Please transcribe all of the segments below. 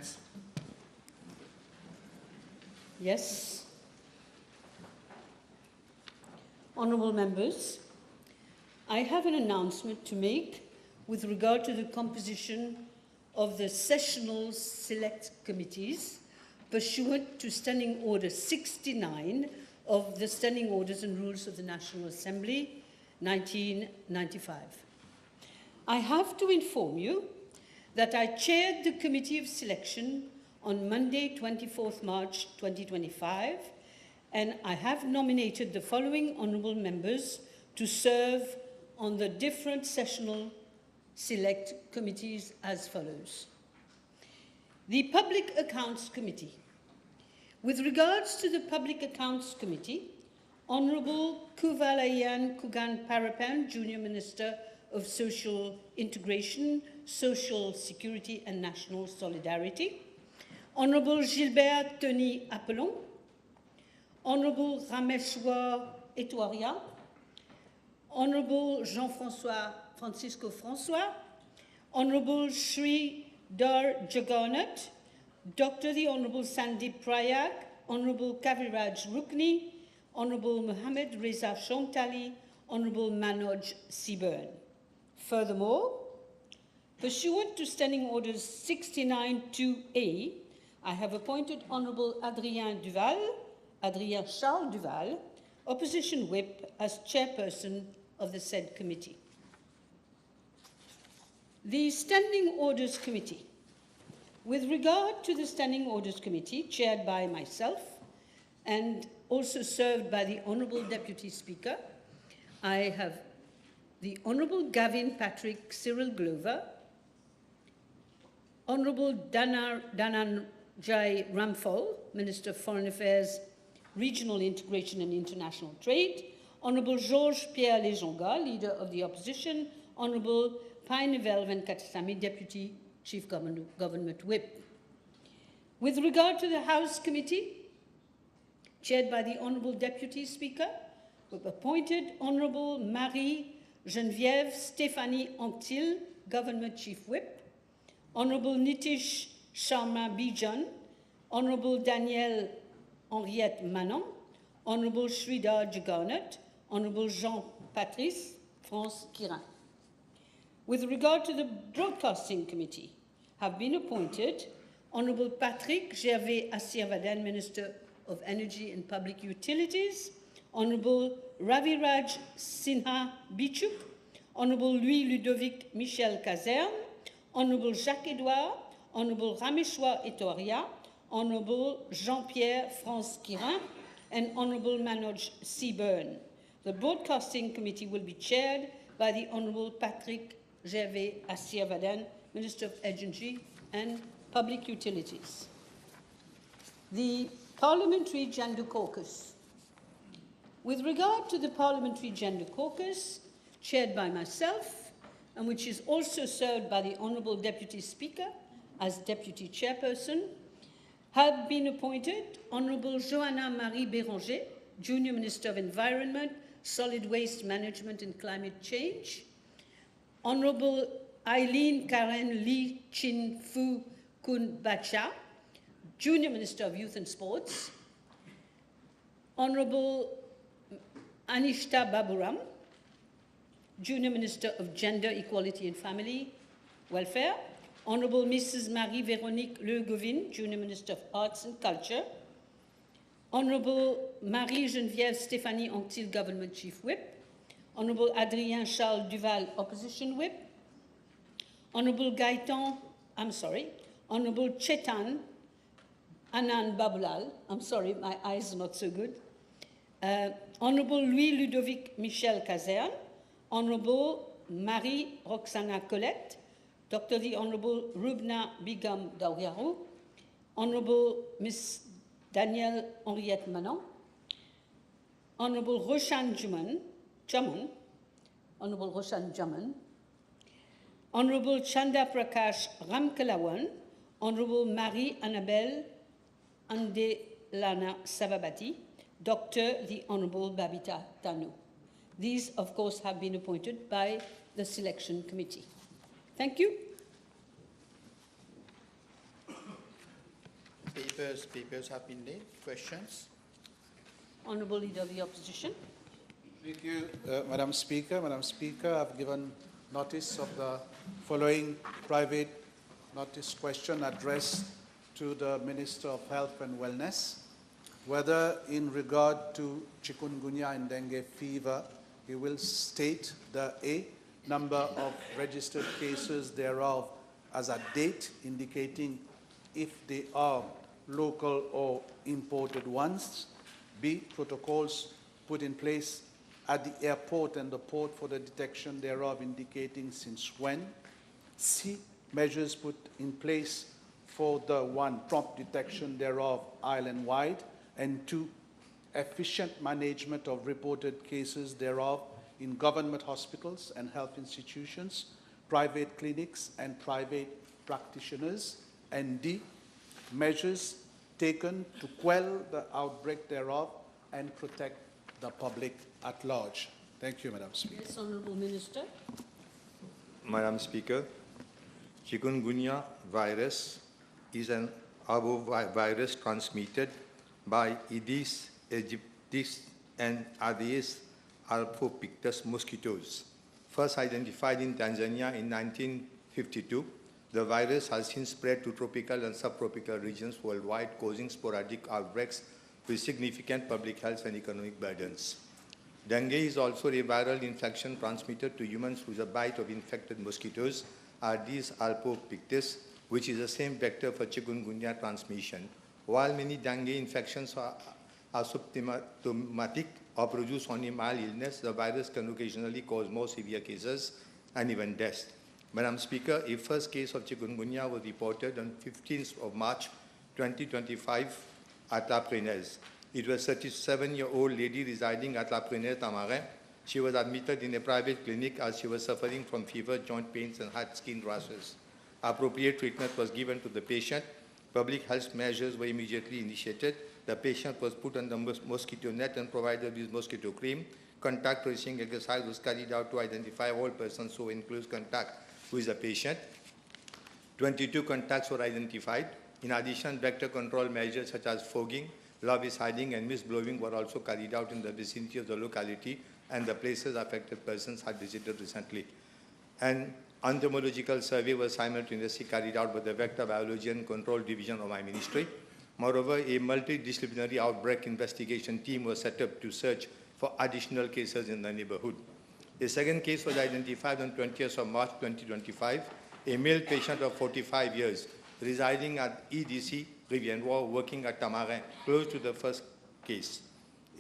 questions? Yes. Honourable members, I have an announcement to make with regard to the composition of the sessional select committees pursuant to Standing Order 69 of the Standing Orders and Rules of the National Assembly, 1995. I have to inform you that I chaired the Committee of Selection on Monday, 24th March 2025, and I have nominated the following honourable members to serve on the different sessional select committees as follows. The Public Accounts Committee. With regards to the Public Accounts Committee, Honourable Kuvalayan Kugan Parapan, Junior Minister of Social Integration, Social Security and National Solidarity, Honourable Gilbert Tony Apollon, Honourable Rameshwar Etouaria, Honourable Jean-François Francisco François, Honourable Sri Dar Jagannath, Dr. the Honourable Sandeep Prayag, Honourable Kaviraj Rukni, Honourable Mohammed Reza Shomtali, Honourable Manoj Seaburn. Furthermore, pursuant to Standing Orders 69-2A, I have appointed Honourable Adrien Charles Duval, Opposition Whip, as chairperson of the said committee. The Standing Orders Committee. With regard to the Standing Orders Committee, chaired by myself and also served by the Honourable Deputy Speaker, I have the Honourable Gavin Patrick Cyril Glover, Honourable Dhananjay Ramphal, Minister of Foreign Affairs, Regional Integration and International Trade, Honourable Georges Pierre Lejonga, Leader of the Opposition, Honourable Painevel Venkatasamy, Deputy Chief Government Whip. With regard to the House Committee, chaired by the Honourable Deputy Speaker, we've appointed Honourable Marie-Geneviève Stéphanie Anctil, Government Chief Whip, Honourable Nitish Sharma Bijan, Honourable Danielle Henriette Manon, Honourable Sridhar Jagannath, Honourable Jean-Patrice France Quirin. With regard to the Broadcasting Committee, have been appointed Honourable Patrick Gervais Asirvadan, Minister of Energy and Public Utilities, Honourable Raviraj Sinha Bichuk, Honourable Louis-Ludovic Michel Kazerne, Honourable Jacques Edouard, Honourable Rameshwar Etouaria, Honourable Jean-Pierre France Quirin, and Honourable Manoj Seaburn. The Broadcasting Committee will be chaired by the Honourable Patrick Gervais Asirvadan, Minister of Energy and Public Utilities. The Parliamentary Gender Caucus. With regard to the Parliamentary Gender Caucus, chaired by myself, and which is also served by the Honourable Deputy Speaker as Deputy Chairperson, have been appointed Honourable Johanna Marie Béranger, Junior Minister of Environment, Solid Waste Management and Climate Change, Honourable Eileen Karen Lee Chin Fu Kun Bacha, Junior Minister of Youth and Sports, Honourable Anishta Baburam, Junior Minister of Gender, Equality and Family Welfare, Honourable Mrs. Marie-Véronique Le Govin, Junior Minister of Arts and Culture, Honourable Marie-Geneviève Stéphanie Anctil, Government Chief Whip, Honourable Adrien Charles Duval, Opposition Whip, Honourable Honourable Chetan Anand Babulal, I'm sorry, my eyes are not so good, Honourable Louis-Ludovic Michel Kazerne, Honourable Marie-Roxana Colette, Dr. the Honourable Rubna Bigam Dawiaru, Honourable Miss Danielle Henriette Manon, Honourable Roshan Jaman, Honourable Roshan Jaman, Honourable Chanda Prakash Ramkalawan, Honourable Marie Annabelle Andelana Savabati, Dr. the Honourable Babita Tanu. These, of course, have been appointed by the Selection Committee. Thank you. Papers have been laid. Questions? Honourable Leader of the Opposition. Thank you, Madam Speaker. Madam Speaker, I've given notice of the following private notice question addressed to the Minister of Health and Wellness, whether in regard to chikungunya and dengue fever, he will state the number of registered cases thereof as a date, indicating if they are local or imported ones, B, protocols put in place at the airport and the port for the detection thereof, indicating since when, C, measures put in place for the one, prompt detection thereof island-wide, and 2, efficient management of reported cases thereof in government hospitals and health institutions, private clinics and private practitioners, and D, measures taken to quell the outbreak thereof and protect the public at large. Thank you, Madam Speaker. Yes, Honourable Minister. Madam Speaker, Chikungunya virus is an arbovirus transmitted by Aedes aegypti and Aedes albopictus mosquitoes. First identified in Tanzania in 1952, the virus has since spread to tropical and subtropical regions worldwide, causing sporadic outbreaks with significant public health and economic burdens. Dengue is also a viral infection transmitted to humans through the bite of infected mosquitoes, Aedes albopictus, which is the same vector for chikungunya transmission. While many dengue infections are symptomatic or produce only mild illness, the virus can occasionally cause more severe cases and even deaths. Madam Speaker, a first case of chikungunya was reported on 15th of March 2025 at La Prenaise. It was a 37-year-old lady residing at La Prenaise, Tamarin. She was admitted in a private clinic as she was suffering from fever, joint pains, and had skin rashes. Appropriate treatment was given to the patient. Public health measures were immediately initiated. The patient was put on the mosquito net and provided with mosquito cream. Contact tracing exercise was carried out to identify all persons who were in close contact with the patient. 22 contacts were identified. In addition, vector control measures such as fogging, lovis hiding, and mist blowing were also carried out in the vicinity of the locality and the places affected persons had visited recently. An entomological survey was simultaneously carried out by the Vector Biology and Control Division of my ministry. Moreover, a multidisciplinary outbreak investigation team was set up to search for additional cases in the neighborhood. A second case was identified on 20th of March 2025, a male patient of 45 years residing at EDC Rivière, working at Tamarin, close to the first case.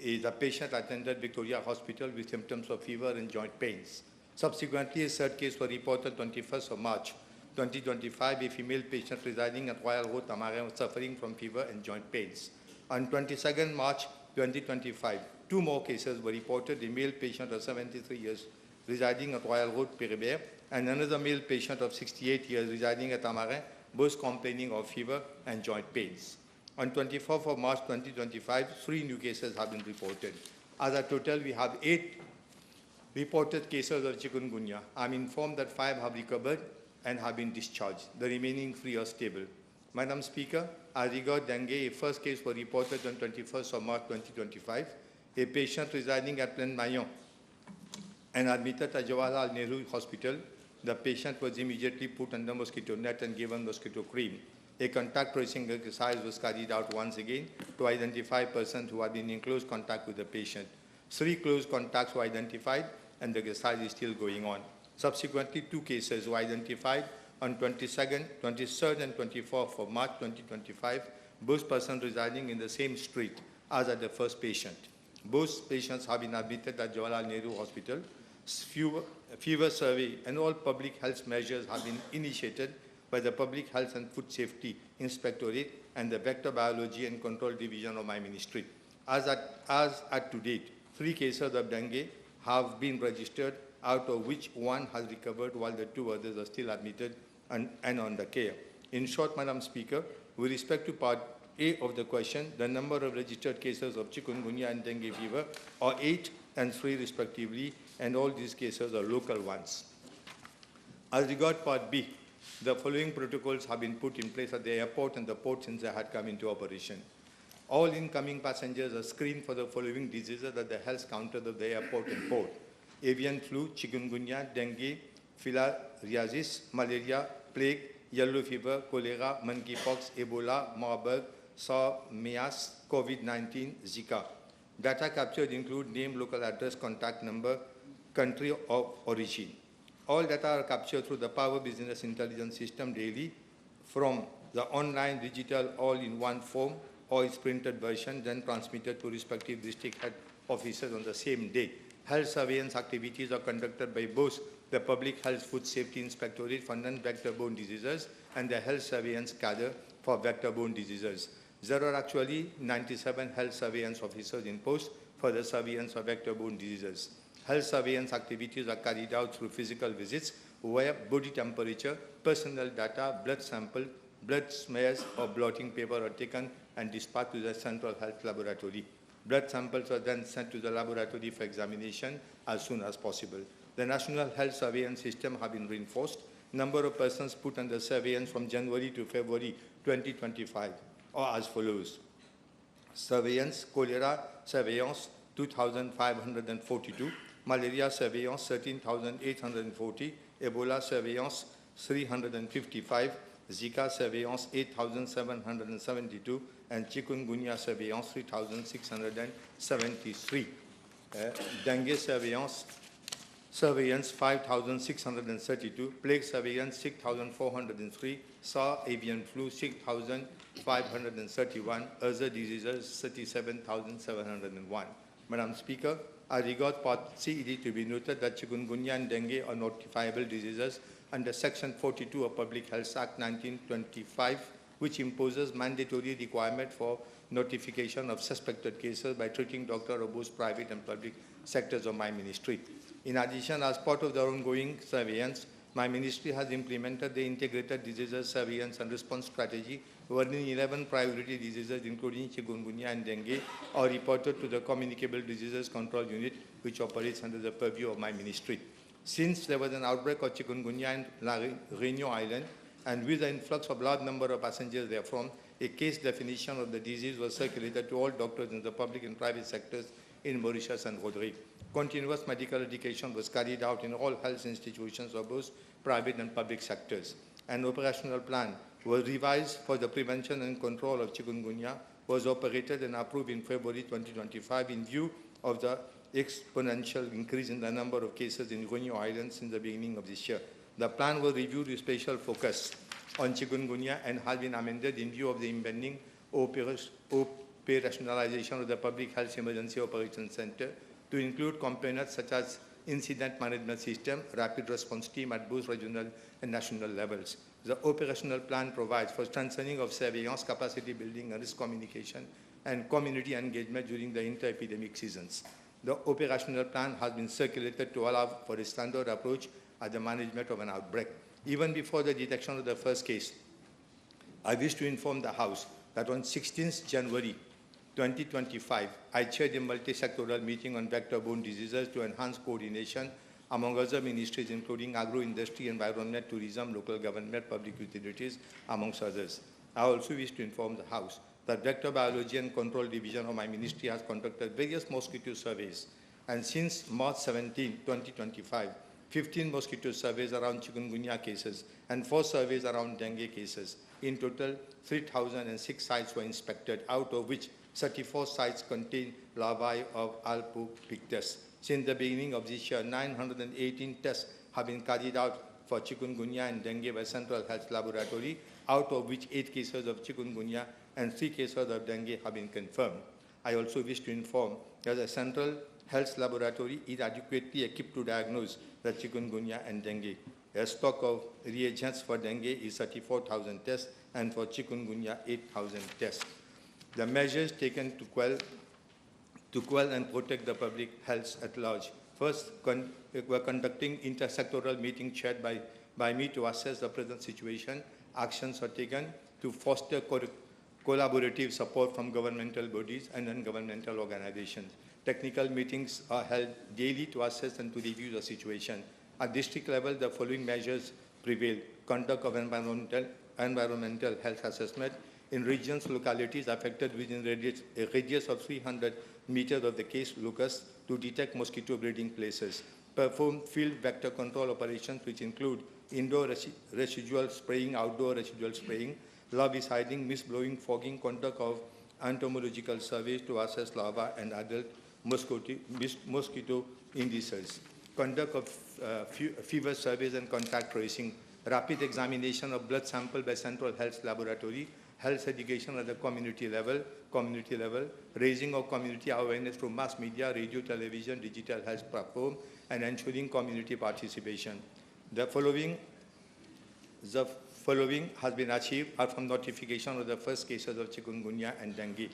The patient attended Victoria Hospital with symptoms of fever and joint pains. Subsequently, a third case was reported 21st of March 2025, a female patient residing at Royal Road, Tamarin, was suffering from fever and joint pains. On 22nd March 2025, 2 more cases were reported, a male patient of 73 years residing at Royal Road, Péribert, and another male patient of 68 years residing at Tamarin, both complaining of fever and joint pains. On 24th of March 2025, 3 new cases have been reported. As a total, we have 8 reported cases of chikungunya. I'm informed that 5 have recovered and have been discharged. The remaining 3 are stable. Madam Speaker, as regards dengue, a first case was reported on 21st of March 2025. A patient residing at Plaine Mayon and admitted at Jawaharlal Nehru Hospital. The patient was immediately put under mosquito net and given mosquito cream. A contact tracing exercise was carried out once again to identify persons who had been in close contact with the patient. 3 close contacts were identified and the exercise is still going on. Subsequently, 2 cases were identified on 22nd, 23rd, and 24th of March 2025, both persons residing in the same street as at the first patient. Both patients have been admitted at Jawaharlal Nehru Hospital. Fever survey and all public health measures have been initiated by the Public Health and Food Safety Inspectorate and the Vector Biology and Control Division of my ministry. As at to date, 3 cases of dengue have been registered, out of which 1 has recovered while the 2 others are still admitted and under care. In short, Madam Speaker, with respect to Part A of the question, the number of registered cases of chikungunya and dengue fever are 8 and 3 respectively, and all these cases are local ones. As regards Part B, The following protocols have been put in place at the airport and the port since they had come into operation. All incoming passengers are screened for the following diseases at the health counter of the airport and port: avian flu, chikungunya, dengue, filariasis, malaria, plague, yellow fever, cholera, monkeypox, Ebola, Marburg, SARS, MERS, COVID-19, Zika. Data captured include name, local address, contact number, country of origin. All data are captured through the Power Business Intelligence System daily from the online digital all-in-one form or its printed version, then transmitted to respective district head officers on the same day. Health surveillance activities are conducted by both the Public Health Food Safety Inspectorate for non-vector-borne diseases and the Health Surveillance Cadre for vector-borne diseases. There are actually 97 health surveillance officers in post for the surveillance of vector-borne diseases. Health surveillance activities are carried out through physical visits where body temperature, personal data, blood sample, blood smears or blotting paper are taken and dispatched to the Central Health Laboratory. Blood samples are then sent to the laboratory for examination as soon as possible. The National Health Surveillance System has been reinforced. Number of persons put under surveillance from January to February 2025 are as follows. Surveillance, cholera surveillance 2,542, malaria surveillance 13,840, Ebola surveillance 355, Zika surveillance 8,772, and Chikungunya surveillance 3,673. Dengue surveillance 5,632, plague surveillance 6,403, SARS avian flu 6,531, other diseases 37,701. Madam Speaker, I regard Part CED to be noted that chikungunya and dengue are notifiable diseases under Section 42 of Public Health Act 1925, which imposes mandatory requirement for notification of suspected cases by treating doctor of both private and public sectors of my ministry. In addition, as part of the ongoing surveillance, my ministry has implemented the Integrated Diseases Surveillance and Response Strategy, wherein 11 priority diseases, including chikungunya and dengue, are reported to the Communicable Diseases Control Unit, which operates under the purview of my ministry. Since there was an outbreak of chikungunya in Réunion Island, and with the influx of large number of passengers therefrom, a case definition of the disease was circulated to all doctors in the public and private sectors in Mauritius and Rodrigue. Continuous medical education was carried out in all health institutions of both private and public sectors. An operational plan was revised for the prevention and control of chikungunya, was operated and approved in February 2025 in view of the exponential increase in the number of cases in Réunion Island since the beginning of this year. The plan was reviewed with special focus on chikungunya and has been amended in view of the impending operationalization of the Public Health Emergency Operations Center to include components such as incident management system, rapid response team at both regional and national levels. The operational plan provides for strengthening of surveillance, capacity building, and risk communication, and community engagement during the inter-epidemic seasons. The operational plan has been circulated to allow for a standard approach at the management of an outbreak. Even before the detection of the first case, I wish to inform the House that on 16th January 2025, I chaired a multi-sectoral meeting on vector-borne diseases to enhance coordination among other ministries, including agro-industry, environment, tourism, local government, public utilities, amongst others. I also wish to inform the House that Vector Biology and Control Division of my ministry has conducted various mosquito surveys. And since March 17, 2025, 15 mosquito surveys around chikungunya cases and 4 surveys around dengue cases. In total, 3,006 sites were inspected, out of which 34 sites contain larvae of Albopictus. Since the beginning of this year, 918 tests have been carried out for chikungunya and dengue by Central Health Laboratory, out of which 8 cases of chikungunya and 3 cases of dengue have been confirmed. I also wish to inform that the Central Health Laboratory is adequately equipped to diagnose the chikungunya and dengue. A stock of reagents for dengue is 34,000 tests and for chikungunya 8,000 tests. The measures taken to quell and protect the public health at large. First, we're conducting intersectoral meeting chaired by me to assess the present situation. Actions are taken to foster collaborative support from governmental bodies and non-governmental organizations. Technical meetings are held daily to assess and to review the situation. At district level, the following measures prevail. Conduct of environmental health assessment in regions, localities affected within a radius of 300 meters of the case locus to detect mosquito breeding places. Perform field vector control operations, which include indoor residual spraying, outdoor residual spraying, larviciding, mist blowing, fogging, conduct of entomological surveys to assess larva and adult mosquito indices, conduct of fever surveys and contact tracing, rapid examination of blood sample by Central Health Laboratory, health education at the community level, raising of community awareness through mass media, radio, television, digital health platform, and ensuring community participation. The following has been achieved are from notification of the first cases of chikungunya and dengue.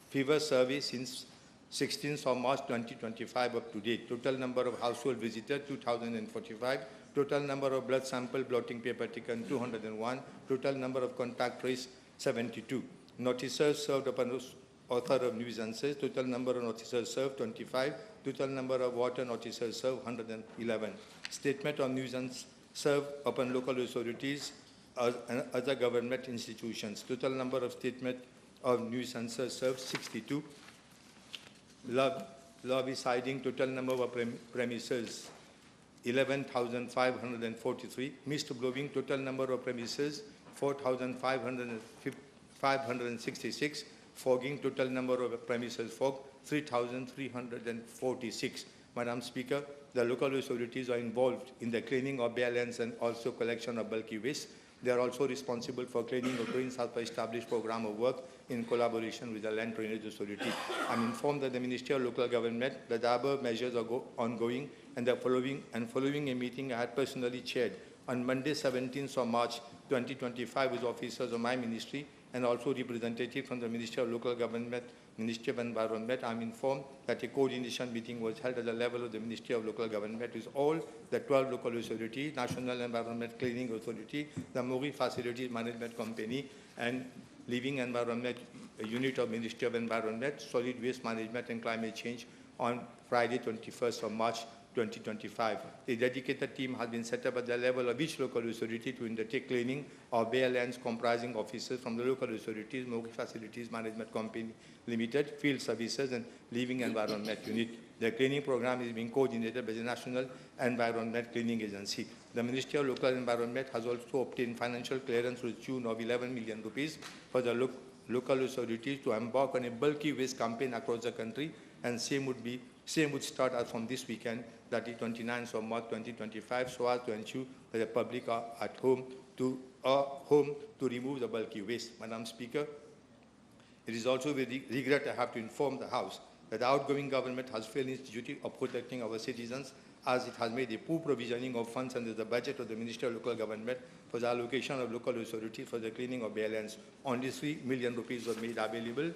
Fever survey since 16th of March 2025 up to date. Total number of household visitors 2,045. Total number of blood sample blotting paper taken 201. Total number of contact traced 72. Notices served upon author of nuisances. Total number of notices served 25. Total number of water notices served 111. Statement of nuisance served upon local authorities as other government institutions. Total number of statement of nuisances served 62. Larviciding, total number of premises 11,543. Mist blowing, total number of premises 4,566. Fogging, total number of premises fogged 3,346. Madam Speaker, the local authorities are involved in the cleaning of bare lands and also collection of bulky waste. They are also responsible for cleaning of drains as per established program of work in collaboration with the Land Drainage Authority. I'm informed that the Ministry of Local Government, that the above measures are ongoing, and following a meeting I had personally chaired on Monday, 17th of March 2025 with officers of my ministry and also representatives from the Ministry of Local Government, Ministry of Environment. I'm informed that a coordination meeting was held at the level of the Ministry of Local Government with all the 12 local authorities, National Environment Cleaning Authority, the Mori Facilities Management Company, and Living Environment Unit of Ministry of Environment, Solid Waste Management and Climate Change on Friday, 21st of March 2025. A dedicated team has been set up at the level of each local authority to undertake cleaning of bare lands comprising officers from the local authorities, Mori Facilities Management Company Limited, Field Services, and Living Environment Unit. The cleaning program is being coordinated by the National Environment Cleaning Agency. The Ministry of Local Environment has also obtained financial clearance to the tune of 11 million rupees for the local authorities to embark on a bulky waste campaign across the country, and same would start as from this weekend, that is 29th of March 2025, so as to ensure that the public are at home to remove the bulky waste. Madam Speaker, it is also with regret I have to inform the House that the outgoing government has failed in its duty of protecting our citizens, as it has made a poor provisioning of funds under the budget of the Ministry of Local Government for the allocation of local authorities for the cleaning of bare lands. Only 3 million rupees were made available.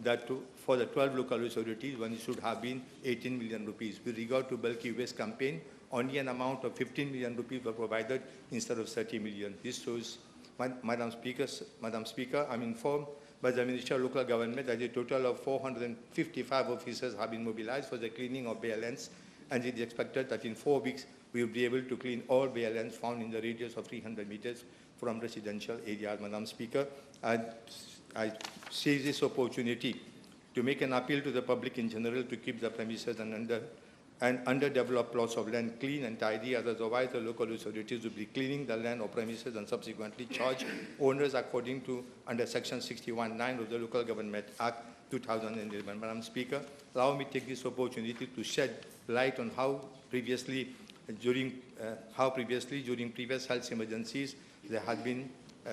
That for the 12 local authorities, when it should have been 18 million rupees. With regard to bulky waste campaign, only an amount of 15 million rupees were provided instead of 30 million. This shows, Madam Speaker, I'm informed by the Ministry of Local Government that a total of 455 officers have been mobilized for the cleaning of bare lands, and it is expected that in 4 weeks we will be able to clean all bare lands found in the radius of 300 meters from residential areas. Madam Speaker, I seize this opportunity to make an appeal to the public in general to keep the premises and underdeveloped plots of land clean and tidy, as otherwise the local authorities will be cleaning the land or premises and subsequently charge owners according to under Section 61(9) of the Local Government Act 2011. Madam Speaker, allow me to take this opportunity to shed light on how previously during previous health emergencies there had been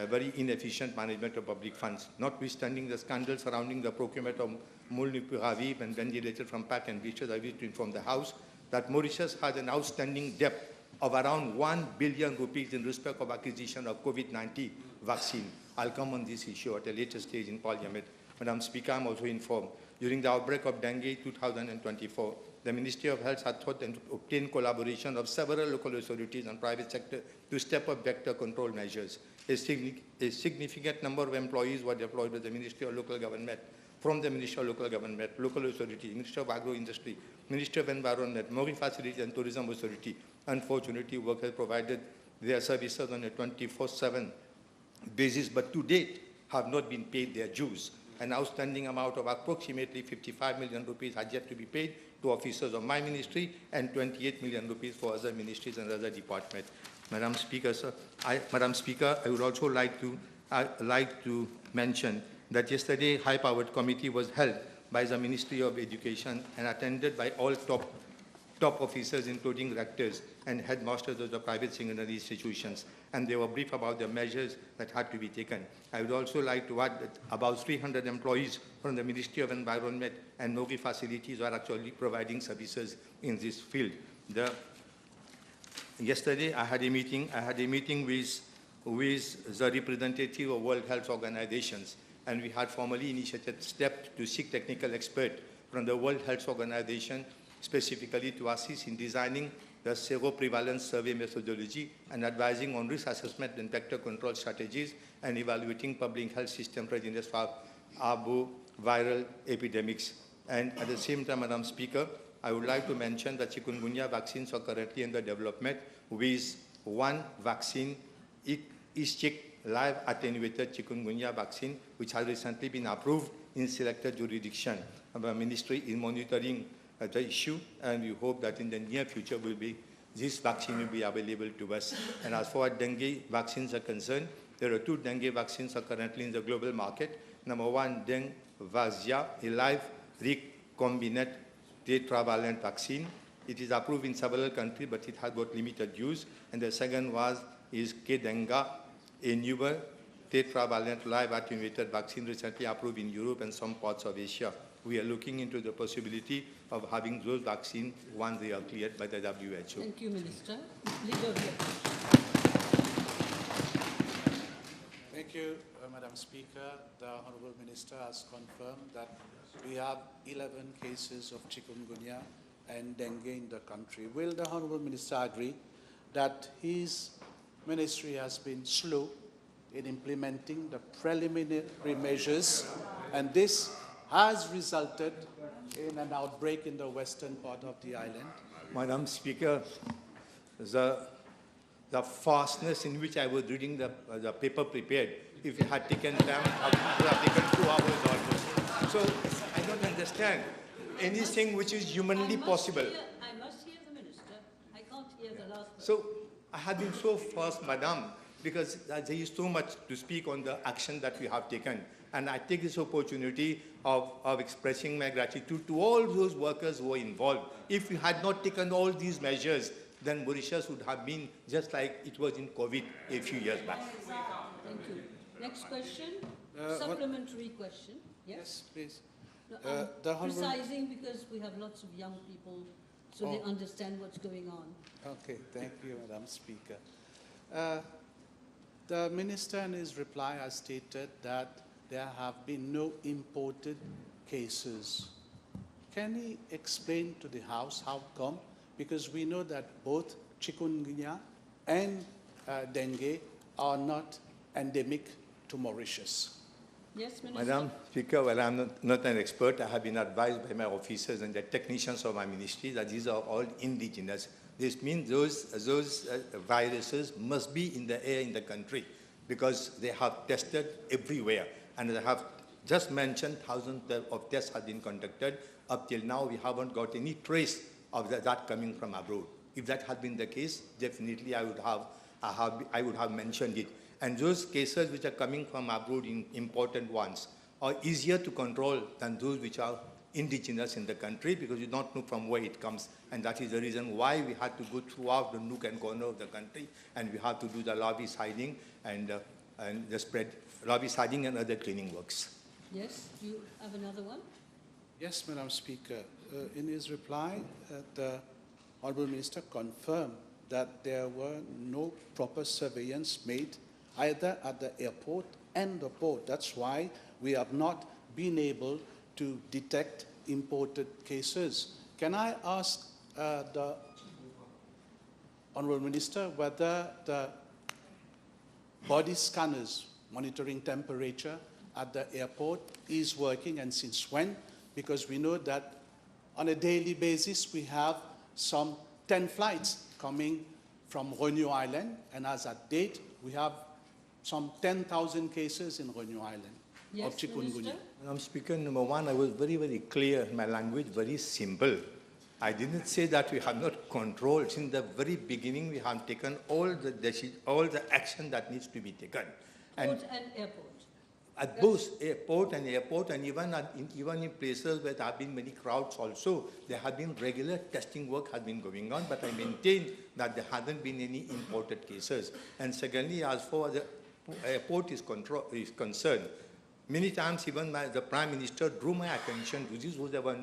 very inefficient management of public funds. Notwithstanding the scandal surrounding the procurement of molnupiravir and ventilator from PAC and Beaches, I wish to inform the House that Mauritius has an outstanding debt of around 1 billion rupees in respect of acquisition of COVID-19 vaccine. I'll come on this issue at a later stage in Parliament. Madam Speaker, I'm also informed during the outbreak of dengue 2024, the Ministry of Health had sought and obtained collaboration of several local authorities and private sector to step up vector control measures. A significant number of employees were deployed by the Ministry of Local Government, from the Ministry of Local Government, Local Authority, Ministry of Agro-Industry, Ministry of Environment, Marine Facilities and Tourism Authority. Unfortunately, work has provided their services on a 24/7 basis, but to date have not been paid their dues. An outstanding amount of approximately 55 million rupees has yet to be paid to officers of my ministry and 28 million rupees for other ministries and other departments. Madam Speaker, sir, Madam Speaker, I would also like to mention that yesterday high-powered committee was held by the Ministry of Education and attended by all top officers, including rectors and headmasters of the private secondary institutions, and they were briefed about the measures that had to be taken. I would also like to add that about 300 employees from the Ministry of Environment and NOVI facilities are actually providing services in this field. Yesterday, I had a meeting with the representative of World Health Organizations, and we had formally initiated steps to seek technical experts from the World Health Organization specifically to assist in designing the seroprevalence survey methodology and advising on risk assessment and vector control strategies and evaluating public health system readiness for arboviral epidemics. And at the same time, Madam Speaker, I would like to mention that chikungunya vaccines are currently under development with one vaccine, ICTA live attenuated chikungunya vaccine, which has recently been approved in selected jurisdiction. Our ministry is monitoring the issue, and we hope that in the near future this vaccine will be available to us. And as far as dengue vaccines are concerned, there are 2 dengue vaccines are currently in the global market. Number 1, Dengue-Vazia, a live recombinant tetravalent vaccine. It is approved in several countries, but it has got limited use. And the second is Kedenga, a newer tetravalent live attenuated vaccine recently approved in Europe and some parts of Asia. We are looking into the possibility of having those vaccines once they are cleared by the WHO. Thank you, Minister. Leader here. Thank you, Madam Speaker. The Honourable Minister has confirmed that we have 11 cases of chikungunya and dengue in the country. Will the Honourable Minister agree that his ministry has been slow in implementing the preliminary measures, and this has resulted in an outbreak in the western part of the island? Madam Speaker, the fastness in which I was reading the paper prepared, if it had taken time, it would have taken 2 hours almost. So I don't understand anything which is humanly possible. I must hear the Minister. I can't hear the last one. So I have been so fast, Madam, because there is so much to speak on the action that we have taken. And I take this opportunity of expressing my gratitude to all those workers who were involved. If we had not taken all these measures, then Mauritius would have been just like it was in COVID a few years back. Thank you. Next question. Supplementary question. Yes, please. No, the Honourable- precising because we have lots of young people, so they understand what's going on. Okay, thank you, Madam Speaker. The Minister in his reply has stated that there have been no imported cases. Can he explain to the House how come? Because we know that both chikungunya and dengue are not endemic to Mauritius. Yes, Minister. Madam Speaker, well, I'm not an expert. I have been advised by my officers and the technicians of my ministry that these are all indigenous. This means those viruses must be in the air in the country because they have tested everywhere. And I have just mentioned thousands of tests have been conducted. Up till now, we haven't got any trace of that coming from abroad. If that had been the case, definitely I would have mentioned it. And those cases which are coming from abroad, important ones, are easier to control than those which are indigenous in the country because you don't know from where it comes. And that is the reason why we had to go throughout the nook and corner of the country, and we have to do the larviciding and the spread, larviciding and other cleaning works. Yes, do you have another one? Yes, Madam Speaker. In his reply, the Honourable Minister confirmed that there were no proper surveillance made either at the airport and the port. That's why we have not been able to detect imported cases. Can I ask the Honourable Minister whether the body scanners monitoring temperature at the airport is working and since when? Because we know that on a daily basis we have some 10 flights coming from Renew Island, and as at date, we have some 10,000 cases in Renew Island of chikungunya. Minister? Madam Speaker, number one, I was very, very clear in my language, very simple. I didn't say that we have not controlled. Since the very beginning, we have taken all the action that needs to be taken. Port and airport. At both airport and even in places where there have been many crowds also, there have been regular testing work has been going on, but I maintain that there hasn't been any imported cases. And secondly, as far as the airport is concerned, many times even the Prime Minister drew my attention to this, there was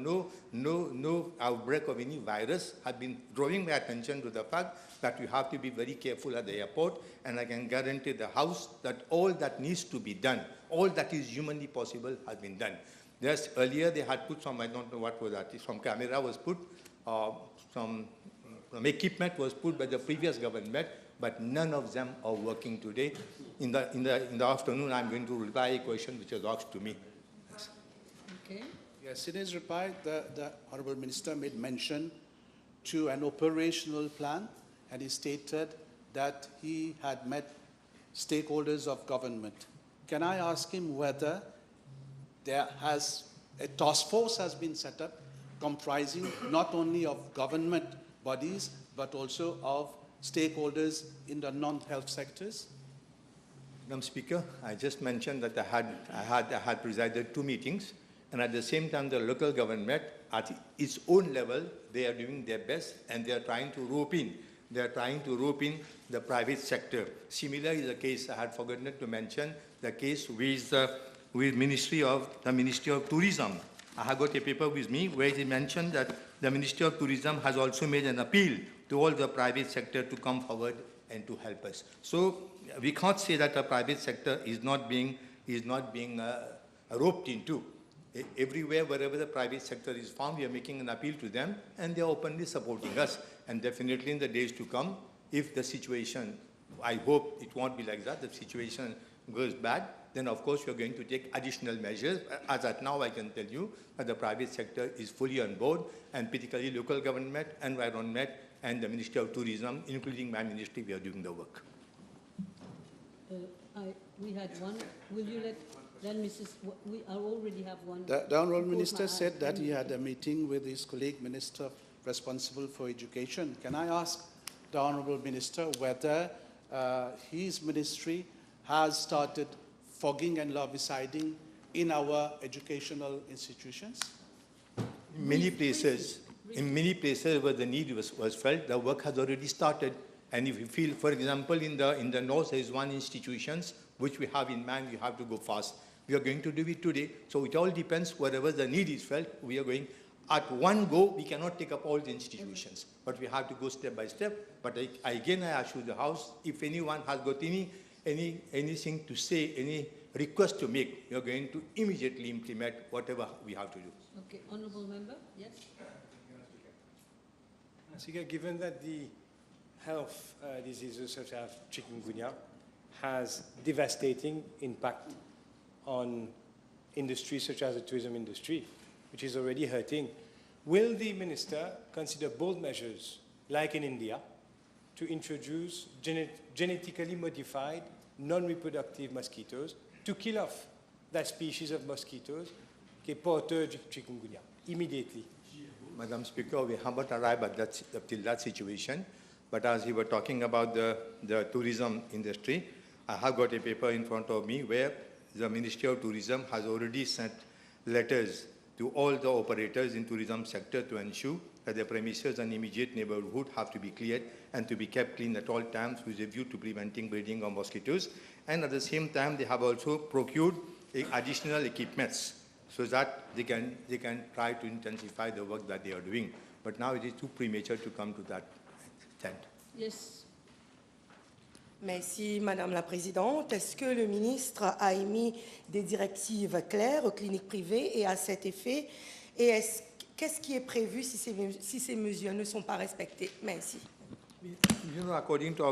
no outbreak of any virus, had been drawing my attention to the fact that you have to be very careful at the airport, and I can guarantee the House that all that needs to be done, all that is humanly possible has been done. There's, earlier they had put some, I don't know what was that, some camera was put, some equipment was put by the previous government, but none of them are working today. In the afternoon, I'm going to reply a question which was asked to me. Yes. Okay. Yes, in his reply, the Honourable Minister made mention to an operational plan, and he stated that he had met stakeholders of government. Can I ask him whether there has a task force has been set up comprising not only of government bodies, but also of stakeholders in the non-health sectors? Madam Speaker, I just mentioned that I had presided 2 meetings, and at the same time, the local government, at its own level, they are doing their best, and they are trying to rope in. They are trying to rope in the private sector. Similar is the case, I had forgotten to mention, the case with the Ministry of Tourism. I have got a paper with me where it mentioned that the Ministry of Tourism has also made an appeal to all the private sector to come forward and to help us. So we can't say that the private sector is not being roped into. Everywhere, wherever the private sector is found, we are making an appeal to them, and they are openly supporting us. And definitely in the days to come, if the situation, I hope it won't be like that, the situation goes bad, then of course we are going to take additional measures. As at now, I can tell you that the private sector is fully on board, and particularly local government, environment, and the Ministry of Tourism, including my ministry, we are doing the work. We had one. Will you let, then Mrs. We already have one. The Honourable Minister said that he had a meeting with his colleague Minister responsible for education. Can I ask the Honourable Minister whether his ministry has started fogging and larviciding in our educational institutions? In many places where the need was felt, the work has already started. And if you feel, for example, in the north, there is one institution which we have in mind, we have to go fast. We are going to do it today. So it all depends, wherever the need is felt, we are going. At one go, we cannot take up all the institutions, but we have to go step by step. But I assure the House, if anyone has got anything to say, any request to make, we are going to immediately implement whatever we have to do. Okay, Honourable Member, yes? Given that the health diseases such as chikungunya has devastating impact on industries such as the tourism industry, which is already hurting, will the minister consider bold measures, like in India, to introduce genetically modified, non-reproductive mosquitoes to kill off that species of mosquitoes, porteur chikungunya, immediately? Madam Speaker, we haven't arrived at till that situation, but as you were talking about the tourism industry, I have got a paper in front of me where the Ministry of Tourism has already sent letters to all the operators in tourism sector to ensure that the premises and immediate neighborhood have to be cleared and to be kept clean at all times with a view to preventing breeding of mosquitoes. And at the same time, they have also procured additional equipments so that they can try to intensify the work that they are doing. But now it is too premature to come to that extent. Yes. Merci, Madame la Présidente. Est-ce que le ministre a émis des directives claires aux cliniques privées et à cet effet? Et qu'est-ce qui est prévu si ces mesures ne sont pas respectées? Merci. You know, according to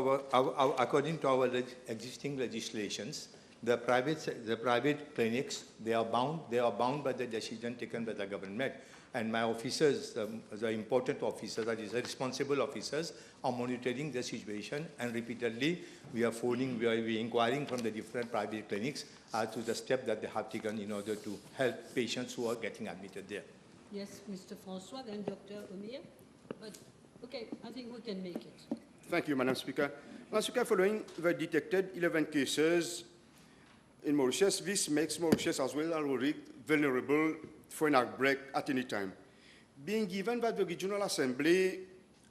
our existing legislations, the private clinics, they are bound by the decision taken by the government. And my officers, the important officers, that is the responsible officers, are monitoring the situation, and repeatedly we are inquiring from the different private clinics as to the step that they have taken in order to help patients who are getting admitted there. Yes, Mr. Francois, then Dr. Omir. But, okay, I think we can make it. Thank you, Madam Speaker. Madam Speaker, following the detected 11 cases in Mauritius, this makes Mauritius as well as vulnerable for an outbreak at any time. Being given that the Regional Assembly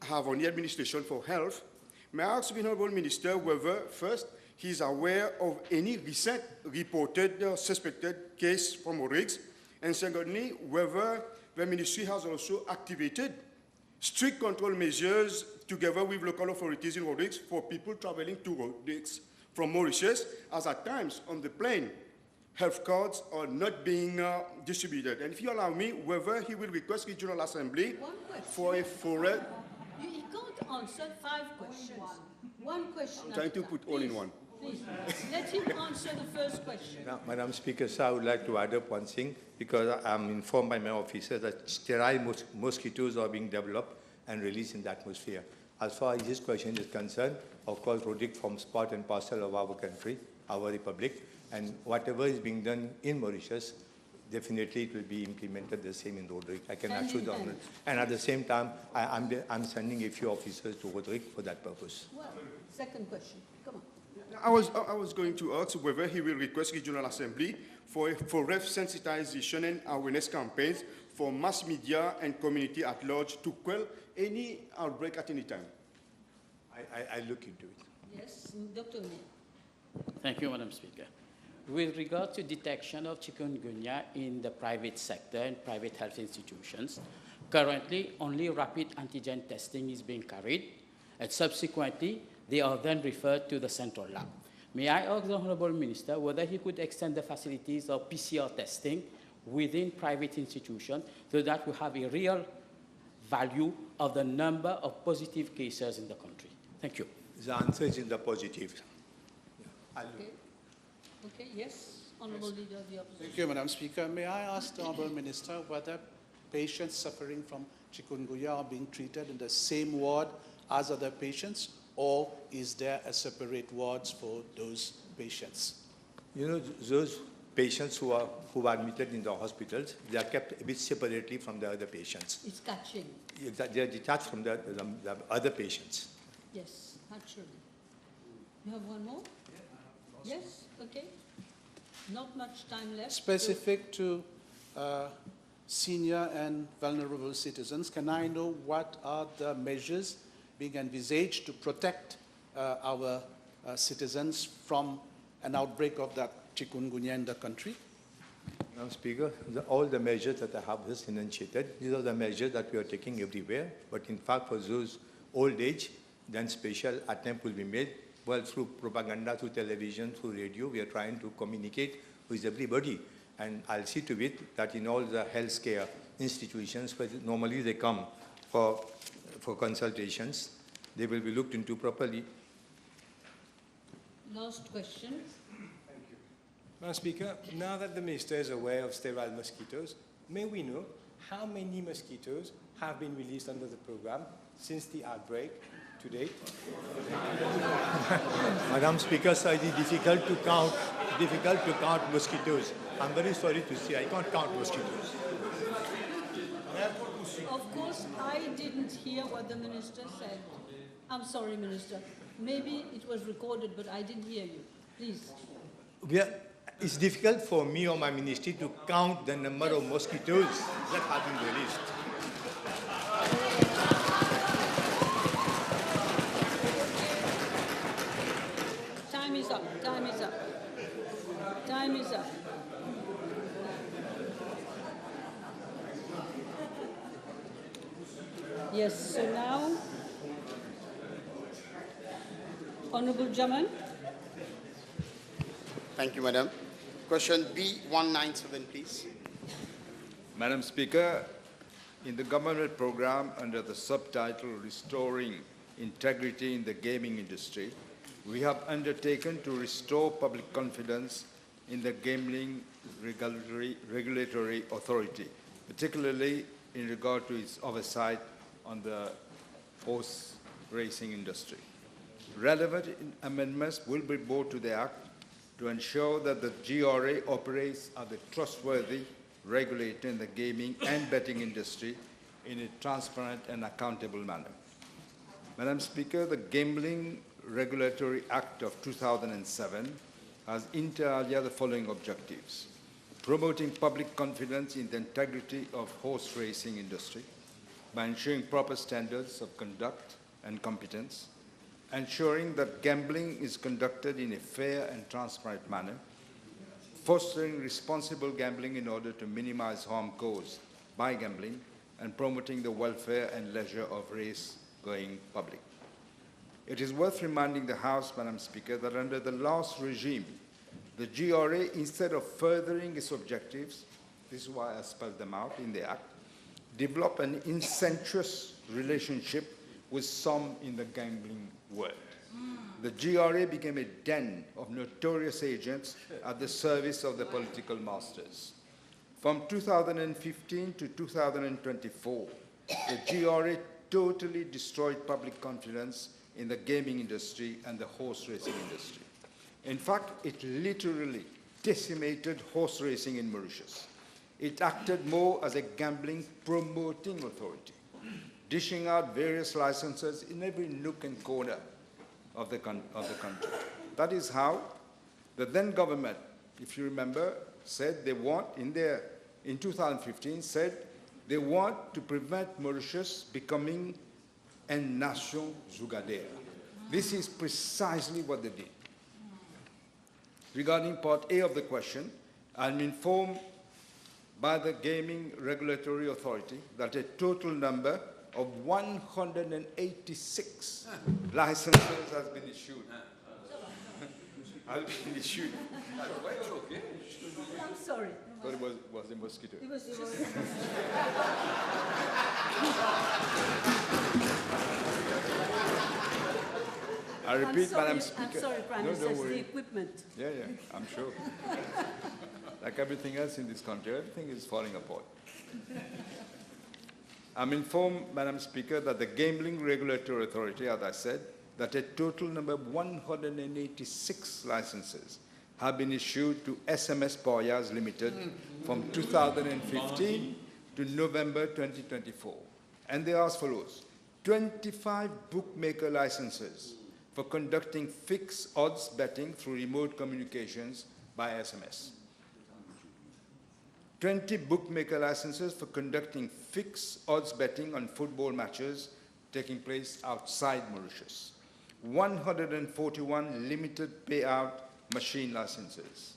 have only administration for health, may I ask the Honourable Minister whether, first, he is aware of any recent reported suspected case from Mauritius, and secondly, whether the Ministry has also activated strict control measures together with local authorities in Mauritius for people traveling to Mauritius from Mauritius, as at times on the plane, health cards are not being distributed. And if you allow me, whether he will request Regional Assembly for a foray. He can't answer 5 questions. One question. I'm trying to put all in one. Please, let him answer the first question. Now, Madam Speaker, sir, I would like to add up one thing, because I'm informed by my officers that sterile mosquitoes are being developed and released in the atmosphere. As far as this question is concerned, of course, Roderick forms part and parcel of our country, our republic, and whatever is being done in Mauritius, definitely it will be implemented the same in Roderick. I can assure the Honourable. And at the same time, I'm sending a few officers to Roderick for that purpose. Well, second question. Come on. I was going to ask whether he will request Regional Assembly for ref sensitization and awareness campaigns for mass media and community at large to quell any outbreak at any time. I look into it. Yes, Dr. Omir. Thank you, Madam Speaker. With regard to detection of chikungunya in the private sector and private health institutions, currently only rapid antigen testing is being carried, and subsequently they are then referred to the central lab. May I ask the Honourable Minister whether he could extend the facilities of PCR testing within private institutions so that we have a real value of the number of positive cases in the country? Thank you. The answer is in the positive. Okay. Okay, yes, Honourable Leader of the Opposition. Thank you, Madam Speaker. May I ask the Honourable Minister whether patients suffering from chikungunya are being treated in the same ward as other patients, or is there a separate wards for those patients? You know, those patients who are admitted in the hospitals, they are kept a bit separately from the other patients. It's catching. They are detached from the other patients. Yes, naturally. You have one more? Yes, okay. Not much time left. Specific to senior and vulnerable citizens, can I know what are the measures being envisaged to protect our citizens from an outbreak of that chikungunya in the country? Madam Speaker, all the measures that I have just enunciated, these are the measures that we are taking everywhere. But in fact, for those old age, then special attempt will be made. Well, through propaganda, through television, through radio, we are trying to communicate with everybody. And I'll see to it that in all the healthcare institutions where normally they come for consultations, they will be looked into properly. Last question. Madam Speaker, now that the Minister is aware of sterile mosquitoes, may we know how many mosquitoes have been released under the program since the outbreak to date? Madam Speaker, sir, it is difficult to count mosquitoes. I'm very sorry to say, I can't count mosquitoes. Of course, I didn't hear what the Minister said. I'm sorry, Minister. Maybe it was recorded, but I didn't hear you. Please. It's difficult for me or my ministry to count the number of mosquitoes that have been released. Time is up. Time is up. Time is up. Yes, so now, Honourable Jaman. Thank you, Madam. Question B197, please. Madam Speaker, in the government program under the subtitle Restoring Integrity in the Gaming Industry, we have undertaken to restore public confidence in the gambling regulatory authority, particularly in regard to its oversight on the horse racing industry. Relevant amendments will be brought to the Act to ensure that the GRA operates as a trustworthy regulator in the gaming and betting industry in a transparent and accountable manner. Madam Speaker, the Gambling Regulatory Act of 2007 has inter alia the following objectives: promoting public confidence in the integrity of horse racing industry by ensuring proper standards of conduct and competence, ensuring that gambling is conducted in a fair and transparent manner, fostering responsible gambling in order to minimize harm caused by gambling, and promoting the welfare and leisure of race-going public. It is worth reminding the House, Madam Speaker, that under the last regime, the GRA, instead of furthering its objectives, this is why I spelled them out in the Act, developed an incestuous relationship with some in the gambling world. The GRA became a den of notorious agents at the service of the political masters. From 2015 to 2024, the GRA totally destroyed public confidence in the gaming industry and the horse racing industry. In fact, it literally decimated horse racing in Mauritius. It acted more as a gambling promoting authority, dishing out various licenses in every nook and corner of the country. That is how the then government, if you remember, said they want, in 2015, said they want to prevent Mauritius becoming a nation jugadera. This is precisely what they did. Regarding part A of the question, I'm informed by the Gaming Regulatory Authority that a total number of 186 licenses has been issued. I'm sorry. But it was a mosquito. It was I repeat, Madam Speaker. I'm sorry, Prime Minister, it's the equipment. Yeah, I'm sure. Like everything else in this country, everything is falling apart. I'm informed, Madam Speaker, that the Gambling Regulatory Authority, as I said, that a total number of 186 licenses have been issued to SMS Porias Limited from 2015 to November 2024. And they are as follows: 25 bookmaker licenses for conducting fixed odds betting through remote communications by SMS. 20 bookmaker licenses for conducting fixed odds betting on football matches taking place outside Mauritius. 141 limited payout machine licenses.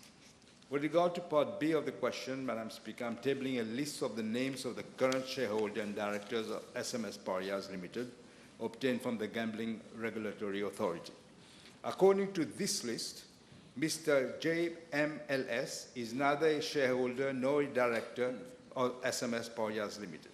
With regard to part B of the question, Madam Speaker, I'm tabling a list of the names of the current shareholder and directors of SMS Parias Limited, obtained from the Gambling Regulatory Authority. According to this list, Mr. JMLS is neither a shareholder nor a director of SMS Parias Limited.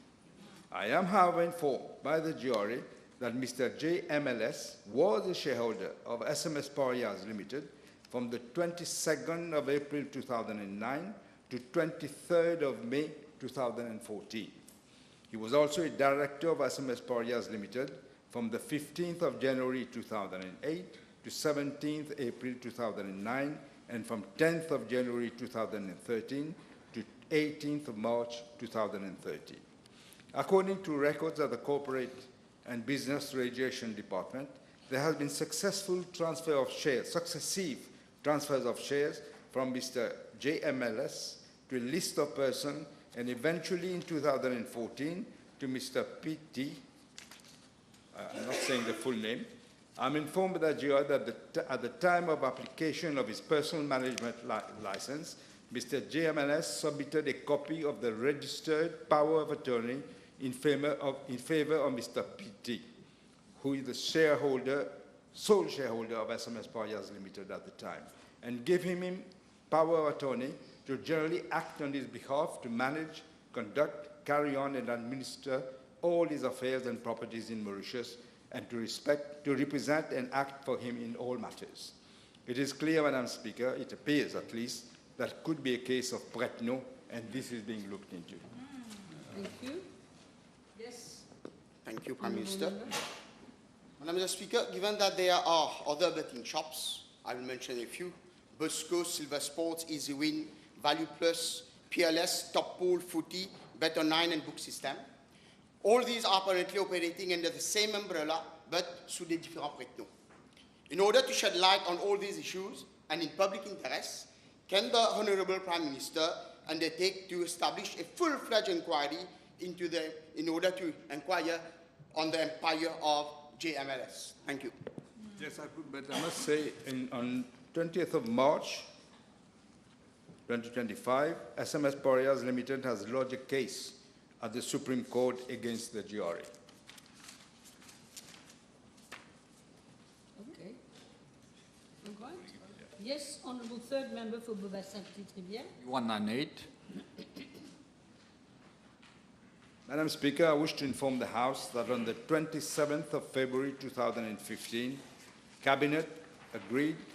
I am, however, informed by the GRA that Mr. JMLS was a shareholder of SMS Parias Limited from the 22nd of April 2009 to 23rd of May 2014. He was also a director of SMS Parias Limited from the 15th of January 2008 to 17th April 2009, and from 10th of January 2013 to 18th of March 2013. According to records of the Corporate and Business Registration Department, there has been successive transfers of shares from Mr. JMLS to a list of persons, and eventually in 2014 to Mr. PT. I'm not saying the full name. I'm informed by the GR that at the time of application of his personal management license, Mr. JMLS submitted a copy of the registered power of attorney in favor of Mr. PT, who is the sole shareholder of SMS Parias Limited at the time, and gave him power of attorney to generally act on his behalf to manage, conduct, carry on, and administer all his affairs and properties in Mauritius, and to represent and act for him in all matters. It is clear, Madam Speaker, it appears at least, that it could be a case of Pretno, and this is being looked into. Thank you. Yes. Thank you, Prime Minister. Madam the Speaker, given that there are other betting shops, I will mention a few: Busco, Silver Sports, Easy Win, Value Plus, PLS, Top Pool, Footy, Bet9 and Book System. All these are currently operating under the same umbrella, but sous des différents prénoms. In order to shed light on all these issues and in public interest, can the Honourable Prime Minister undertake to establish a full-fledged inquiry in order to inquire on the empire of JMLS? Thank you. Yes, I could, but I must say, on 20th of March, 2025, SMS Parias Limited has lodged a case at the Supreme Court against the GRA. Okay. All right. Yes, Honourable Third Member for Beaubassin-Petite-Rivière. 198. Madam Speaker, I wish to inform the House that on the 27th of February 2015, Cabinet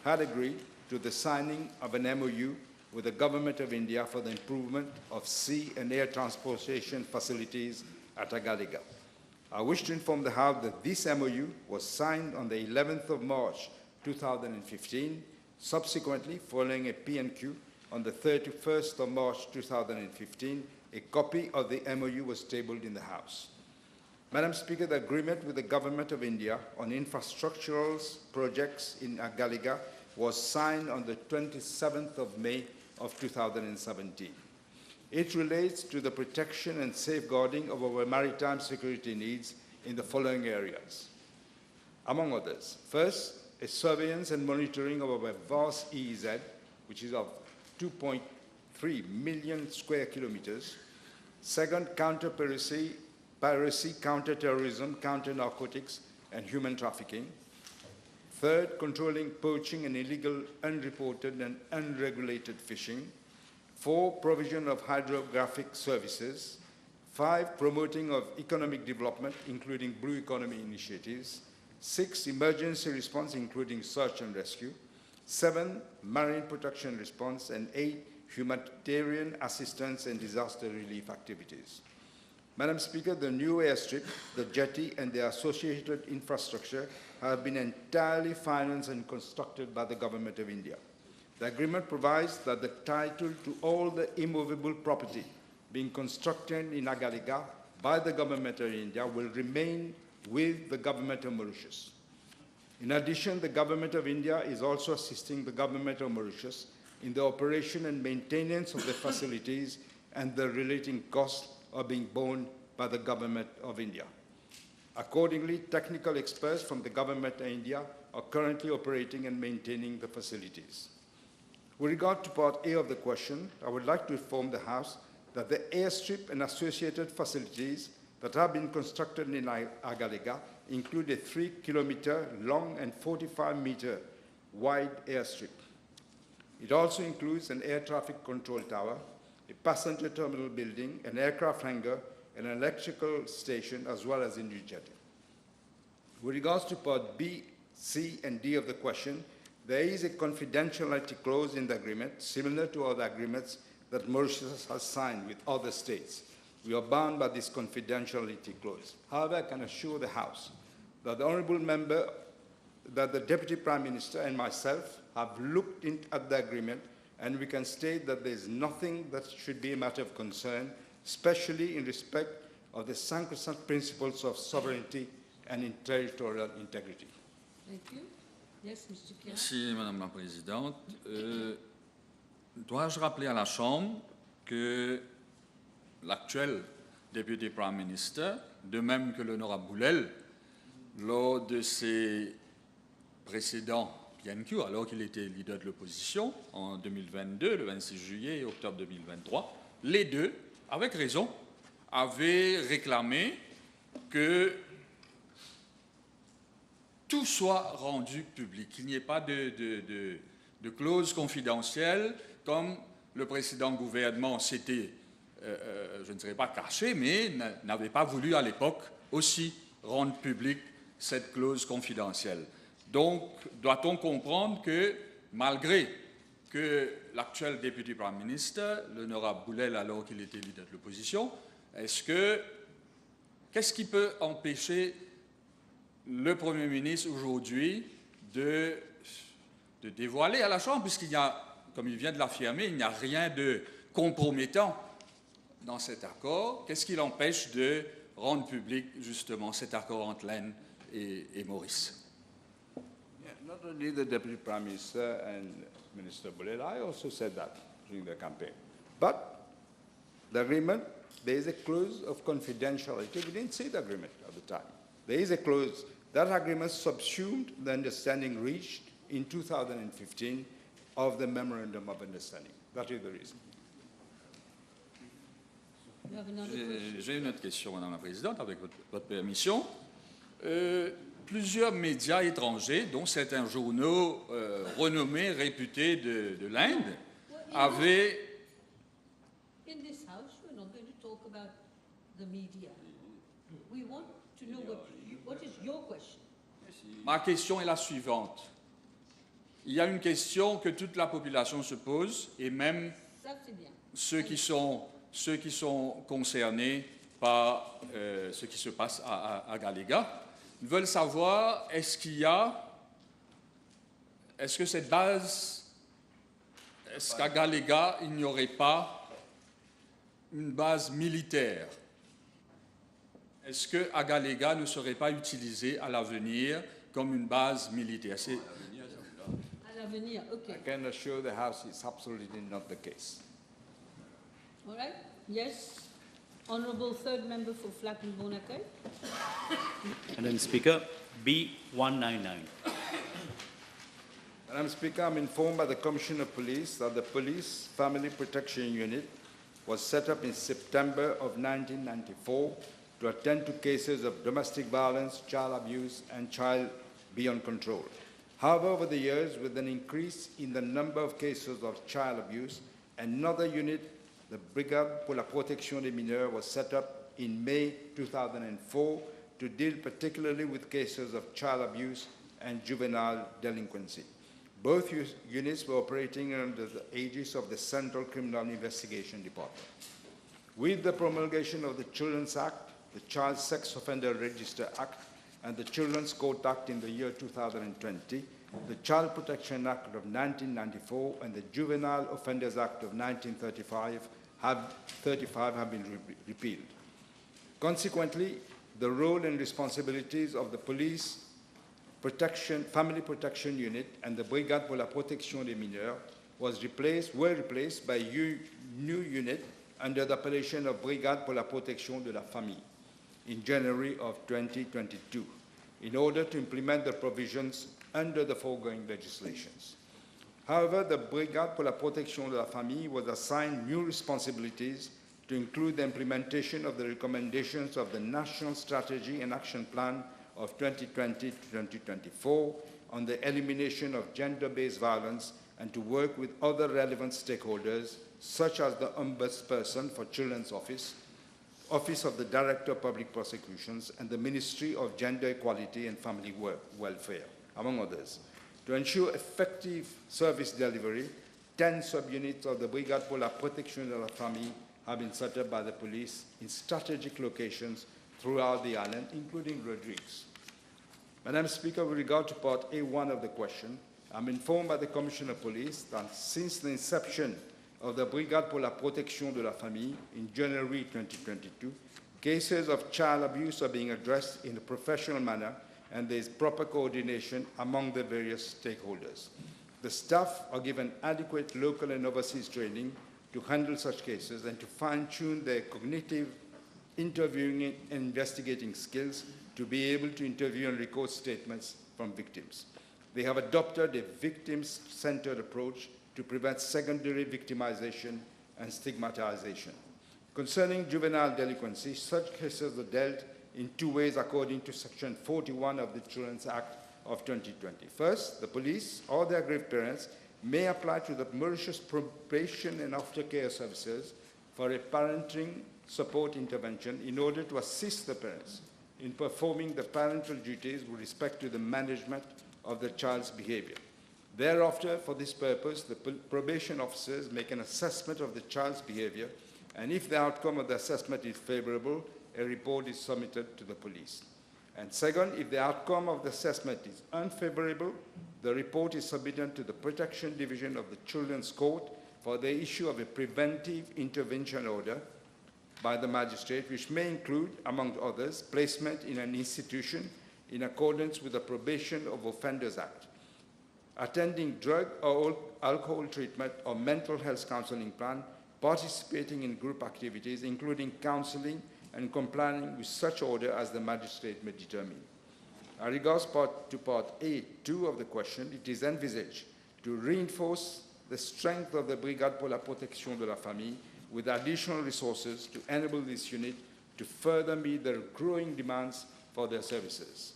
had agreed to the signing of an MOU with the Government of India for the improvement of sea and air transportation facilities at Agalega. I wish to inform the House that this MOU was signed on the 11th of March 2015. Subsequently, following a P&Q on the 31st of March 2015, a copy of the MOU was tabled in the House. Madam Speaker, the agreement with the Government of India on infrastructural projects in Agalega was signed on the 27th of May of 2017. It relates to the protection and safeguarding of our maritime security needs in the following areas. Among others, first, a surveillance and monitoring of our vast EEZ, which is of 2.3 million square kilometers. Second, counter-piracy, counter-terrorism, counter-narcotics, and human trafficking. Third, controlling poaching and illegal, unreported, and unregulated fishing. 4, provision of hydrographic services. 5, promoting of economic development, including blue economy initiatives. 6, emergency response, including search and rescue. 7, marine protection response. And 8, humanitarian assistance and disaster relief activities. Madam Speaker, the new airstrip, the jetty, and the associated infrastructure have been entirely financed and constructed by the Government of India. The agreement provides that the title to all the immovable property being constructed in Agalega by the Government of India will remain with the Government of Mauritius. In addition, the Government of India is also assisting the Government of Mauritius in the operation and maintenance of the facilities, and the relating costs are being borne by the Government of India. Accordingly, technical experts from the Government of India are currently operating and maintaining the facilities. With regard to Part A of the question, I would like to inform the House that the airstrip and associated facilities that have been constructed in Agalega include a 3-kilometer long and 45-meter wide airstrip. It also includes an air traffic control tower, a passenger terminal building, an aircraft hangar, and an electrical station, as well as a new jetty. With regards to Part B, C, and D of the question, there is a confidentiality clause in the agreement, similar to other agreements that Mauritius has signed with other states. We are bound by this confidentiality clause. However, I can assure the House that the Honourable Member, that the Deputy Prime Minister and myself have looked at the agreement, and we can state that there is nothing that should be a matter of concern, especially in respect of the sacrosanct principles of sovereignty and territorial integrity. Thank you. Yes, Mr. Kira. Merci, Madame la Présidente. Dois-je rappeler à la Chambre que l'actuel Deputy Prime Minister, de même que l'honorable Boulel, lors de ses précédents PNQ, alors qu'il était leader de l'opposition en 2022, le 26 juillet et octobre 2023, les deux, avec raison, avaient réclamé que tout soit rendu public, qu'il n'y ait pas de clause confidentielle, comme le précédent gouvernement s'était, je ne dirais pas caché, mais n'avait pas voulu à l'époque aussi rendre public cette clause confidentielle. Donc, doit-on comprendre que, malgré que l'actuel député Prime Minister, l'honorable Boulel, alors qu'il était leader de l'opposition, qu'est-ce qui peut empêcher le Premier ministre aujourd'hui de dévoiler à la Chambre, puisqu'il y a, comme il vient de l'affirmer, il n'y a rien de compromettant dans cet accord. Qu'est-ce qui l'empêche de rendre public justement cet accord entre l'Inde et Maurice? Yeah, not only the Deputy Prime Minister and Minister Boulel, I also said that during the campaign. But the agreement, there is a clause of confidentiality. We didn't see the agreement at the time. There is a clause. That agreement subsumed the understanding reached in 2015 of the Memorandum of Understanding. That is the reason. J'ai une autre question, Madame la Présidente, avec votre permission. Plusieurs médias étrangers, dont certains journaux renommés, réputés de l'Inde, avaient... In this house, we're not going to talk about the media. We want to know what is your question. Ma question est la suivante. Il y a une question que toute la population se pose, et même Ça, c'est bien. ceux qui sont concernés par ce qui se passe à Agalega. Ils veulent savoir, est-ce que cette base, est-ce qu'à Agalega, il n'y aurait pas une base militaire? Est-ce que Agalega ne serait pas utilisé à l'avenir comme une base militaire? À l'avenir, OK. I can assure the House it's absolutely not the case. All right? Yes. Honourable third member for Flatten Bonacay. Madam Speaker, B199. Madam Speaker, I'm informed by the Commissioner of Police that the Police Family Protection Unit was set up in September of 1994 to attend to cases of domestic violence, child abuse, and child beyond control. However, over the years, with an increase in the number of cases of child abuse, another unit, the Brigade pour la Protection des Mineurs, was set up in May 2004 to deal particularly with cases of child abuse and juvenile delinquency. Both units were operating under the aegis of the Central Criminal Investigation Department. With the promulgation of the Children's Act, the Child Sex Offender Register Act, and the Children's Court Act in the year 2020, the Child Protection Act of 1994 and the Juvenile Offenders Act of 1935 have been repealed. Consequently, the role and responsibilities of the Police Family Protection Unit and the Brigade pour la Protection des Mineurs were replaced by a new unit under the appellation of Brigade pour la Protection de la Famille in January of 2022 in order to implement the provisions under the foregoing legislations. However, the Brigade pour la Protection de la Famille was assigned new responsibilities to include the implementation of the recommendations of the National Strategy and Action Plan of 2020 to 2024 on the elimination of gender-based violence and to work with other relevant stakeholders such as the Ombudsperson for Children's Office, Office of the Director of Public Prosecutions, and the Ministry of Gender Equality and Family Welfare, among others. To ensure effective service delivery, 10 subunits of the Brigade pour la Protection de la Famille have been set up by the police in strategic locations throughout the island, including Rodrigues. Madam Speaker, with regard to Part A1 of the question, I'm informed by the Commissioner of Police that since the inception of the Brigade pour la Protection de la Famille in January 2022, cases of child abuse are being addressed in a professional manner and there is proper coordination among the various stakeholders. The staff are given adequate local and overseas training to handle such cases and to fine-tune their cognitive, interviewing and investigating skills to be able to interview and record statements from victims. They have adopted a victim-centered approach to prevent secondary victimization and stigmatization. Concerning juvenile delinquency, such cases are dealt in two ways according to Section 41 of the Children's Act of 2020. First, the police or their aggrieved parents may apply to the Mauritius probation and aftercare services for a parenting support intervention in order to assist the parents in performing the parental duties with respect to the management of the child's behavior. Thereafter, for this purpose, the probation officers make an assessment of the child's behavior, and if the outcome of the assessment is favorable, a report is submitted to the police. And second, if the outcome of the assessment is unfavorable, the report is submitted to the Protection Division of the Children's Court for the issue of a preventive intervention order by the magistrate, which may include, among others, placement in an institution in accordance with the Probation of Offenders Act, attending drug or alcohol treatment or mental health counseling plan, participating in group activities, including counseling and complying with such order as the magistrate may determine. As regards part A2 of the question, it is envisaged to reinforce the strength of the Brigade pour la Protection de la Famille with additional resources to enable this unit to further meet the growing demands for their services.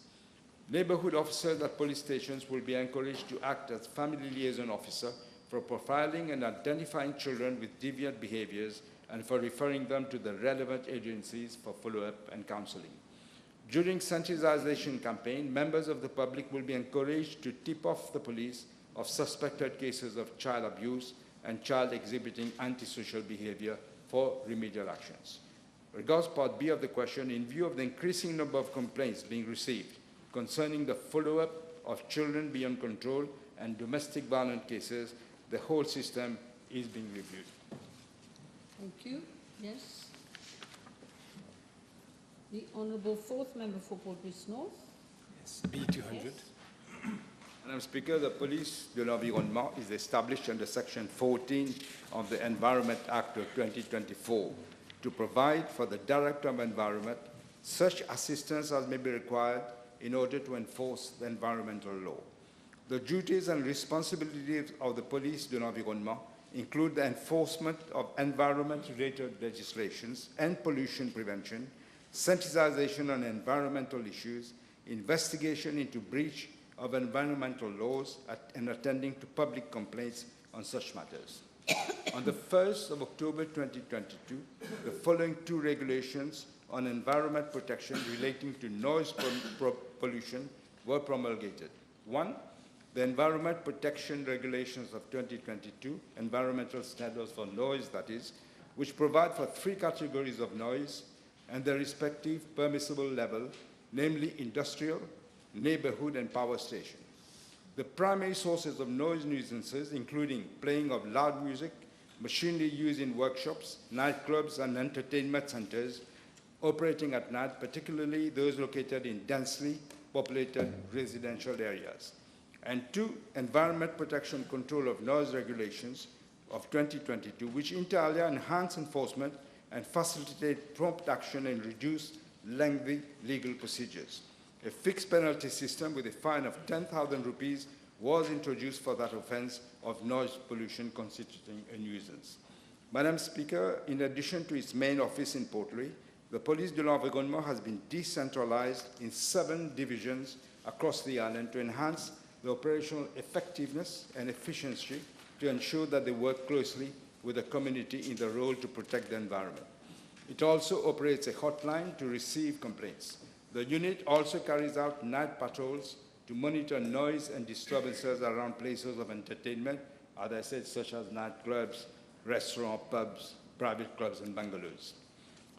Neighborhood officers at police stations will be encouraged to act as family liaison officer for profiling and identifying children with deviant behaviors and for referring them to the relevant agencies for follow-up and counseling. During sensitization campaign, members of the public will be encouraged to tip off the police of suspected cases of child abuse and child exhibiting antisocial behavior for remedial actions. Regards part B of the question, in view of the increasing number of complaints being received concerning the follow-up of children beyond control and domestic violence cases, the whole system is being reviewed. Thank you. Yes. The Honourable Fourth Member for Port-Louis North. Yes, B200. Yes. Madam Speaker, the Police de l'Environnement is established under Section 14 of the Environment Act of 2024 to provide for the Director of Environment such assistance as may be required in order to enforce the environmental law. The duties and responsibilities of the Police de l'Environnement include the enforcement of environment-related legislations and pollution prevention, sensitization on environmental issues, investigation into breach of environmental laws, and attending to public complaints on such matters. On the 1st of October 2022, the following two regulations on environment protection relating to noise pollution were promulgated. One, the Environment Protection Regulations of 2022, environmental standards for noise, that is, which provide for three categories of noise and their respective permissible level, namely industrial, neighborhood, and power station. The primary sources of noise nuisances, including playing of loud music, machinery used in workshops, nightclubs, and entertainment centers operating at night, particularly those located in densely populated residential areas. And two, Environment Protection Control of Noise Regulations of 2022, which inter alia enhance enforcement and facilitate prompt action and reduce lengthy legal procedures. A fixed penalty system with a fine of 10,000 rupees was introduced for that offense of noise pollution constituting a nuisance. Madam Speaker, in addition to its main office in Port-Louis, the Police de l'Environnement has been decentralized in 7 divisions across the island to enhance the operational effectiveness and efficiency to ensure that they work closely with the community in the role to protect the environment. It also operates a hotline to receive complaints. The unit also carries out night patrols to monitor noise and disturbances around places of entertainment, as I said, such as nightclubs, restaurants, pubs, private clubs, and bungalows.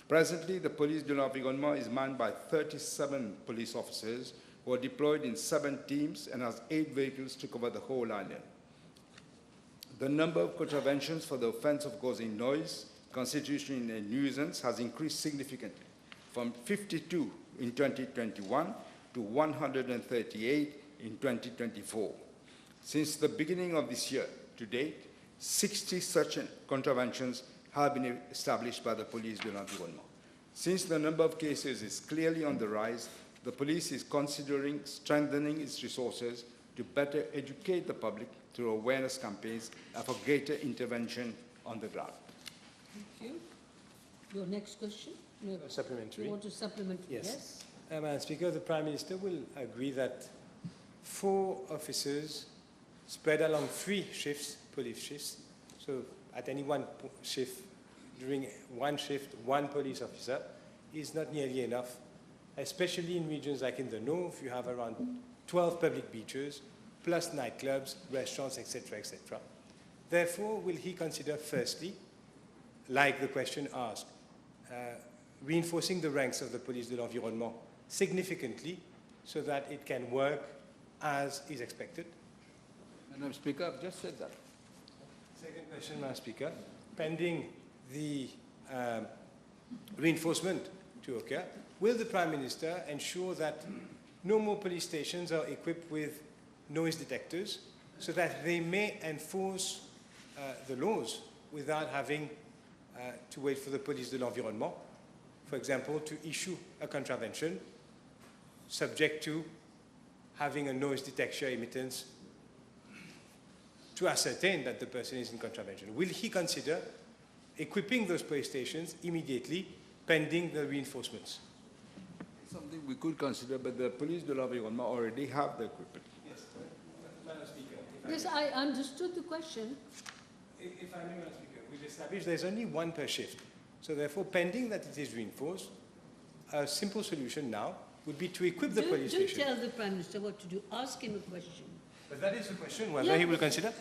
Presently, the Police de l'Environnement is manned by 37 police officers who are deployed in 7 teams and has 8 vehicles to cover the whole island. The number of contraventions for the offense of causing noise, constituting a nuisance, has increased significantly, from 52 in 2021 to 138 in 2024. Since the beginning of this year to date, 60 such contraventions have been established by the Police de l'Environnement. Since the number of cases is clearly on the rise, the police is considering strengthening its resources to better educate the public through awareness campaigns and for greater intervention on the ground. Thank you. Your next question? No. Supplementary. You want to supplement? Yes. Madam Speaker, the Prime Minister will agree that 4 officers spread along 3 shifts, police shifts, so at any one shift, during one shift, 1 police officer is not nearly enough especially in regions like in the north. You have around 12 public beaches, plus nightclubs, restaurants, etc., etc. Therefore, will he consider, firstly, like the question asked, reinforcing the ranks of the police de l'environnement significantly so that it can work as is expected? Madam Speaker, I've just said that. Second question, Madam Speaker. Pending the reinforcement to occur, will the Prime Minister ensure that no more police stations are equipped with noise detectors so that they may enforce the laws without having to wait for the police de l'environnement, for example, to issue a contravention subject to having a noise detection emittance to ascertain that the person is in contravention? Will he consider equipping those police stations immediately pending the reinforcements? Something we could consider, but the police de l'environnement already have the equipment. Yes, Madam Speaker. Yes, I understood the question. If I may, Madam Speaker, we've established there's only one per shift. So therefore, pending that it is reinforced, a simple solution now would be to equip the police Don't station. tell the Prime Minister what to do. Ask him a question. But that is the question, whether he will consider.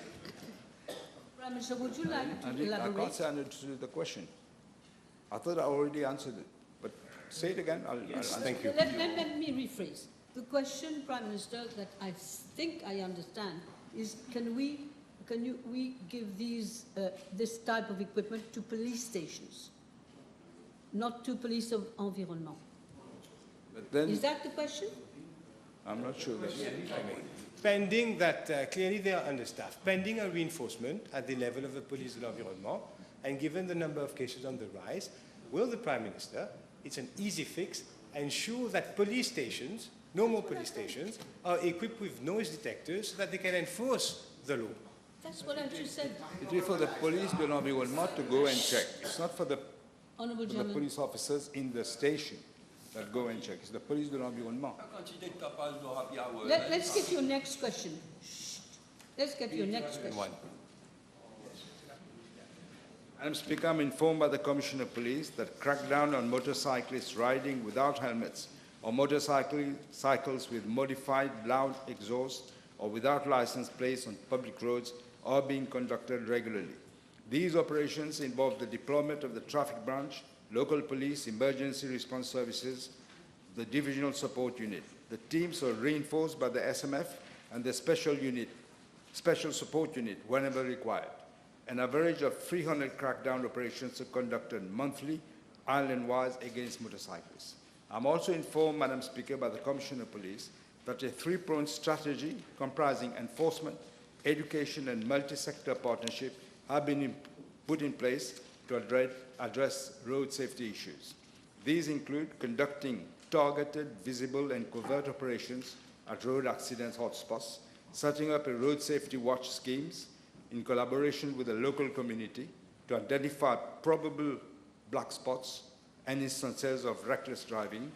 Prime Minister, would you like to I elaborate? can't say I understood the question. I thought I already answered it, but say it again. I'll answer. Thank you. Let me rephrase. The question, Prime Minister, that I think I understand is, can we give these, this type of equipment to police stations, not to police of environment? But then, Is that the question? I'm not sure. Pending that, clearly they are understaffed, pending a reinforcement at the level of the police de l'environnement, and given the number of cases on the rise, will the Prime Minister, it's an easy fix, ensure that police stations, normal police stations, are equipped with noise detectors so that they can enforce the law? That's what I just said. It is for the police de l'environnement to go and check. It's not for the Honourable Gentleman. police officers in the station that go and check. It's the police de l'environnement. Let's get your next question. Shh. Let's get your next question. Madam Speaker, I'm informed by the Commissioner of Police that crackdown on motorcyclists riding without helmets or motorcycles with modified loud exhaust or without license plates on public roads are being conducted regularly. These operations involve the deployment of the traffic branch, local police, emergency response services, the divisional support unit. The teams are reinforced by the SMF and the special support unit whenever required. An average of 300 crackdown operations are conducted monthly, island-wide, against motorcyclists. I'm also informed, Madam Speaker, by the Commissioner of Police that a three-pronged strategy comprising enforcement, education, and multi-sector partnership have been put in place to address road safety issues. These include conducting targeted, visible, and covert operations at road accident hotspots, setting up a road safety watch schemes in collaboration with the local community to identify probable black spots and instances of reckless driving,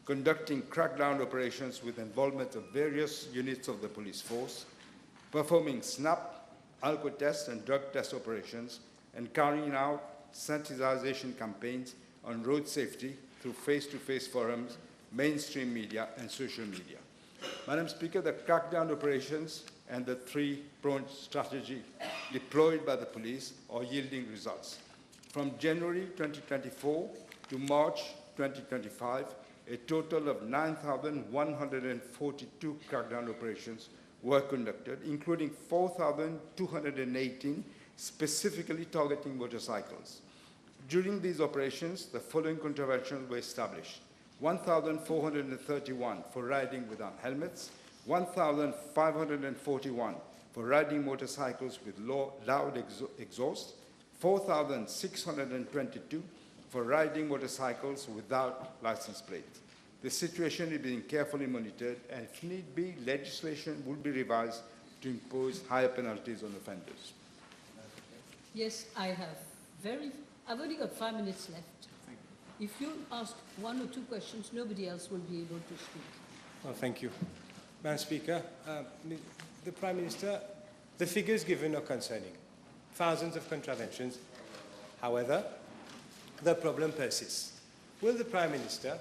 conducting crackdown operations with involvement of various units of the police force, performing SNAP, alcohol test, and drug test operations, and carrying out sensitization campaigns on road safety through face-to-face forums, mainstream media, and social media. Madam Speaker, the crackdown operations and the three-pronged strategy deployed by the police are yielding results. From January 2024 to March 2025, a total of 9,142 crackdown operations were conducted, including 4,218 specifically targeting motorcycles. During these operations, the following contraventions were established: 1,431 for riding without helmets, 1,541 for riding motorcycles with loud exhaust, 4,622 for riding motorcycles without license plate. The situation is being carefully monitored, and if need be, legislation will be revised to impose higher penalties on offenders. Yes, I have. I've only got 5 minutes left. If you ask one or two questions, nobody else will be able to speak. Well, thank you. Madam Speaker, the Prime Minister, the figures given are concerning. Thousands of contraventions. However, the problem persists. Will the Prime Minister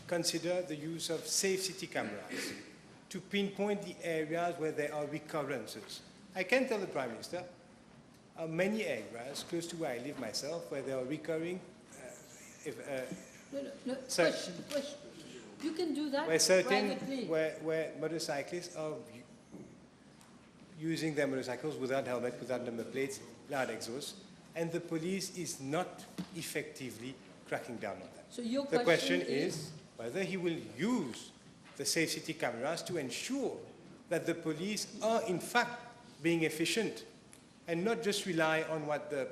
consider the use of safe city cameras to pinpoint the areas where there are recurrences. I can tell the Prime Minister many areas close to where I live myself where there are recurring Question. You can do that where certain privately. where motorcyclists are using their motorcycles without helmet, without number plates, loud exhaust, and the police is not effectively cracking down on that. So your The question is whether he will use the safe city cameras to ensure that the police are in fact being efficient and not just rely on what the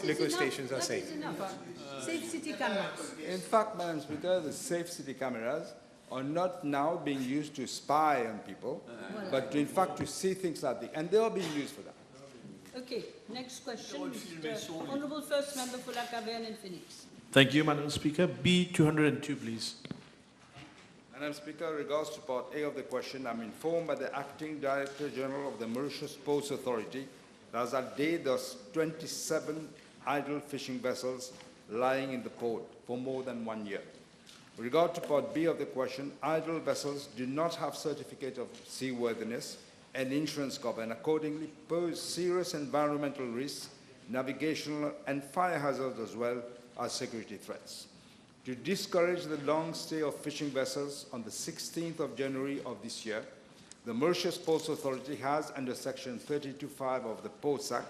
liquor stations are saying. That is enough. Safe city cameras. In fact, Madam Speaker, the safe city cameras are not now being used to spy on people, but in fact to see things like that, and they are being used for that. Okay, next question. Mr. Honourable First Member for La Caverne and Phoenix. Thank you, Madam Speaker. B202, please. Madam Speaker, in regards to part A of the question, I'm informed by the Acting Director General of the Mauritius Ports Authority that as at date there's 27 idle fishing vessels lying in the port for more than 1 year. With regard to part B of the question, idle vessels do not have certificate of seaworthiness and insurance cover and accordingly pose serious environmental risks, navigational and fire hazards as well as security threats. To discourage the long stay of fishing vessels, on the 16th of January of this year, the Mauritius Ports Authority has, under Section 32(5) of the Ports Act,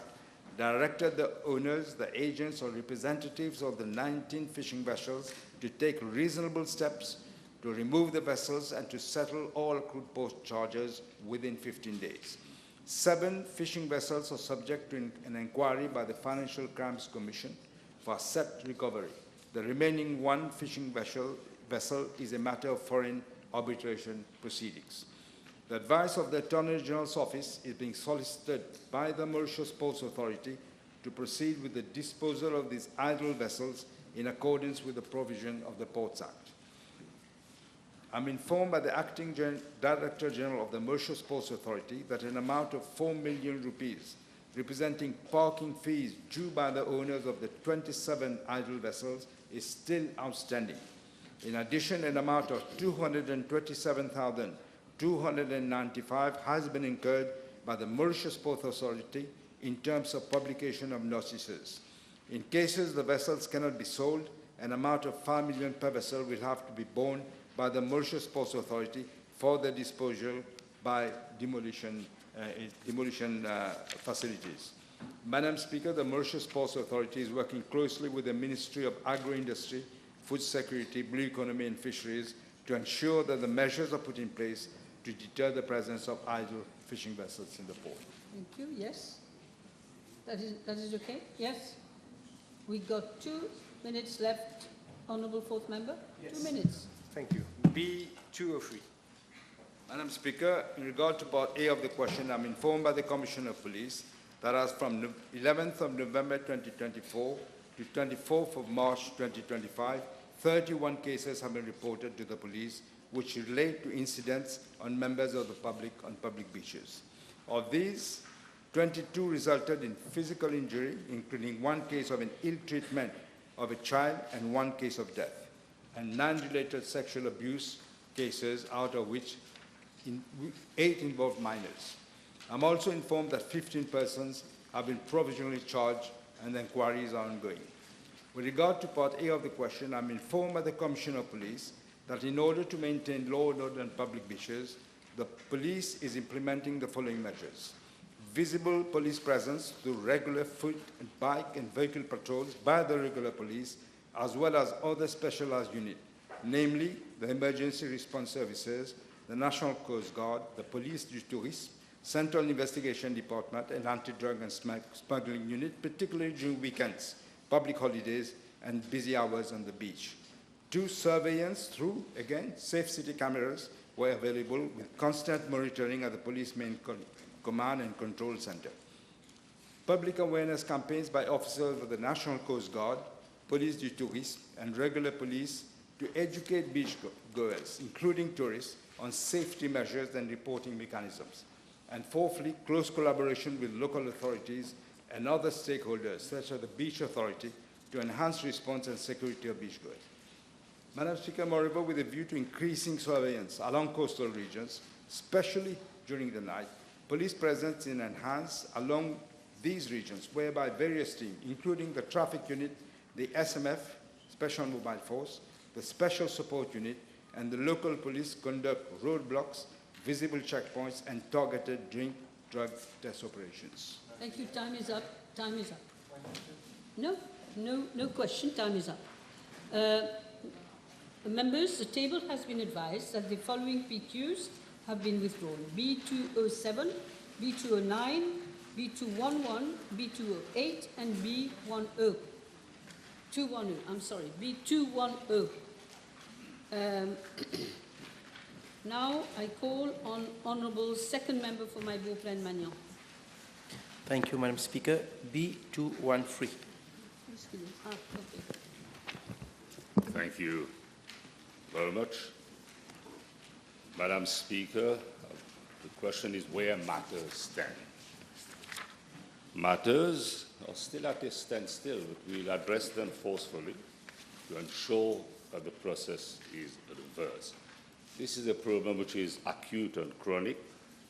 directed the owners, the agents or representatives of the 19 fishing vessels to take reasonable steps to remove the vessels and to settle all accrued port charges within 15 days. 7 fishing vessels are subject to an inquiry by the Financial Crimes Commission for asset recovery. The remaining 1 fishing vessel is a matter of foreign arbitration proceedings. The advice of the Attorney General's Office is being solicited by the Mauritius Ports Authority to proceed with the disposal of these idle vessels in accordance with the provision of the Ports Act. I'm informed by the Acting Director General of the Mauritius Ports Authority that an amount of 4 million rupees, representing parking fees due by the owners of the 27 idle vessels, is still outstanding. In addition, an amount of 227,295 has been incurred by the Mauritius Ports Authority in terms of publication of notices. In cases the vessels cannot be sold, an amount of 5 million per vessel will have to be borne by the Mauritius Ports Authority for the disposal by demolition facilities. Madam Speaker, the Mauritius Ports Authority is working closely with the Ministry of Agro-Industry, Food Security, Blue Economy and Fisheries to ensure that the measures are put in place to deter the presence of idle fishing vessels in the port. Thank you. Yes? That is okay? Yes? We got 2 minutes left. Honourable Fourth Member? Yes. 2 minutes. Thank you. B203. Madam Speaker, in regard to part A of the question, I'm informed by the Commissioner of Police that as from 11th of November 2024 to 24th of March 2025, 31 cases have been reported to the police which relate to incidents on members of the public on public beaches. Of these, 22 resulted in physical injury, including 1 case of an ill treatment of a child and 1 case of death, and 9 related sexual abuse cases, out of which 8 involved minors. I'm also informed that 15 persons have been provisionally charged and the inquiries are ongoing. With regard to part A of the question, I'm informed by the Commissioner of Police that in order to maintain law and order on public beaches, the police is implementing the following measures. Visible police presence through regular foot, bike and vehicle patrols by the regular police, as well as other specialized units, namely the Emergency Response Services, the National Coast Guard, the Police du Tourisme, Central Investigation Department, and Anti-Drug and Smuggling Unit, particularly during weekends, public holidays, and busy hours on the beach. 2 surveillance through, again, safe city cameras were available with constant monitoring at the police main command and control center. Public awareness campaigns by officers of the National Coast Guard, Police du Tourisme, and regular police to educate beachgoers, including tourists, on safety measures and reporting mechanisms. And fourthly, close collaboration with local authorities and other stakeholders, such as the Beach Authority, to enhance response and security of beachgoers. Madam Speaker, moreover, with a view to increasing surveillance along coastal regions, especially during the night, police presence is enhanced along these regions, whereby various teams, including the traffic unit, the SMF, Special Mobile Force, the Special Support Unit, and the local police conduct roadblocks, visible checkpoints, and targeted drug test operations. Thank you. Time is up. Time is up. No question. Time is up. Members, the table has been advised that the following PQs have been withdrawn: B207, B209, B211, B208, and B10. 210, I'm sorry, B210. Now I call on Honourable Second Member for my Beauplain Magnan. Thank you, Madam Speaker. B213. Okay. Thank you very much. Madam Speaker, the question is where matters stand. Matters are still at a standstill, but we'll address them forcefully to ensure that the process is reversed. This is a problem which is acute and chronic,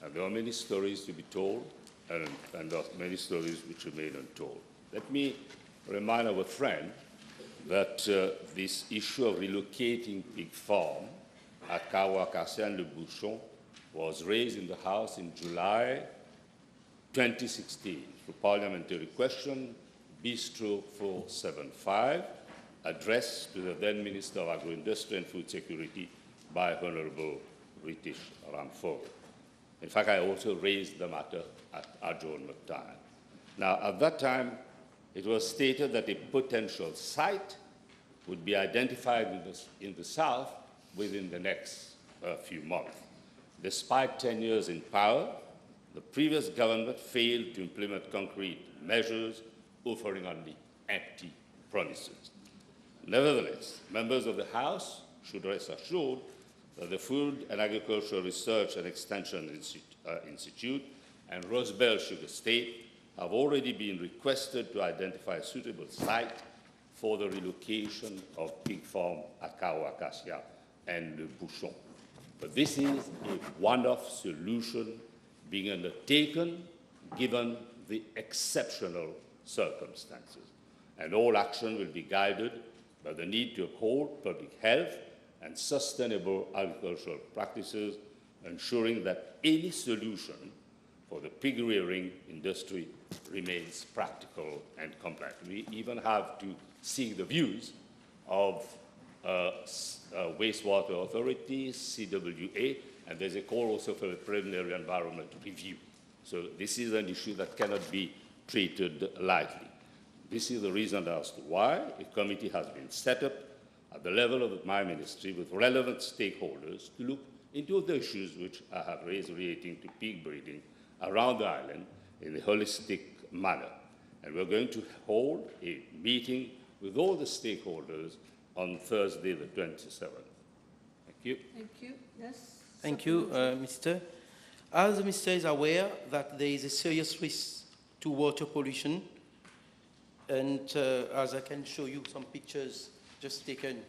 and there are many stories to be told, and there are many stories which remain untold. Let me remind our friend that this issue of relocating pig farm at Kawakasia and Le Bouchon was raised in the House in July 2016 through parliamentary question Bistro 475, addressed to the then Minister of Agro-Industry and Food Security by Honourable British Ramford. In fact, I also raised the matter at adjournment time. Now, at that time, it was stated that a potential site would be identified in the south within the next few months. Despite 10 years in power, the previous government failed to implement concrete measures, offering only empty promises. Nevertheless, members of the House should rest assured that the Food and Agricultural Research and Extension Institute and Rosebell Sugar State have already been requested to identify a suitable site for the relocation of pig farm at Kawakasia and Le Bouchon. But this is a one-off solution being undertaken given the exceptional circumstances. And all action will be guided by the need to uphold public health and sustainable agricultural practices, ensuring that any solution for the pig rearing industry remains practical and compliant. We even have to seek the views of wastewater authorities, CWA, and there's a call also for a preliminary environment review. So this is an issue that cannot be treated lightly. This is the reason as to why a committee has been set up at the level of my ministry with relevant stakeholders to look into the issues which I have raised relating to pig breeding around the island in a holistic manner. And we're going to hold a meeting with all the stakeholders on Thursday, the 27th. Thank you. Thank you. Yes. Thank you, Mr. As the Minister is aware that there is a serious risk to water pollution, and as I can show you some pictures just taken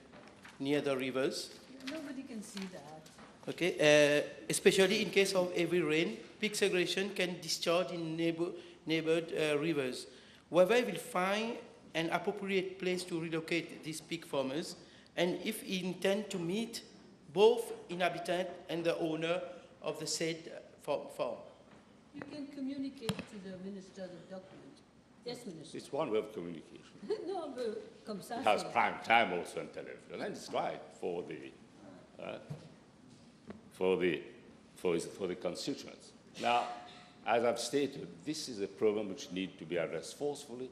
near the rivers. Nobody can see that. Okay, especially in case of heavy rain, pig segregation can discharge in neighbored rivers. Whether we will find an appropriate place to relocate these pig farmers, and if he intend to meet both inhabitant and the owner of the said farm. You can communicate to the Minister the document. Yes, Minister. It's one way of communication. No, but comme ça. It has prime time also on television, and it's right for the constituents. Now, as I've stated, this is a problem which needs to be addressed forcefully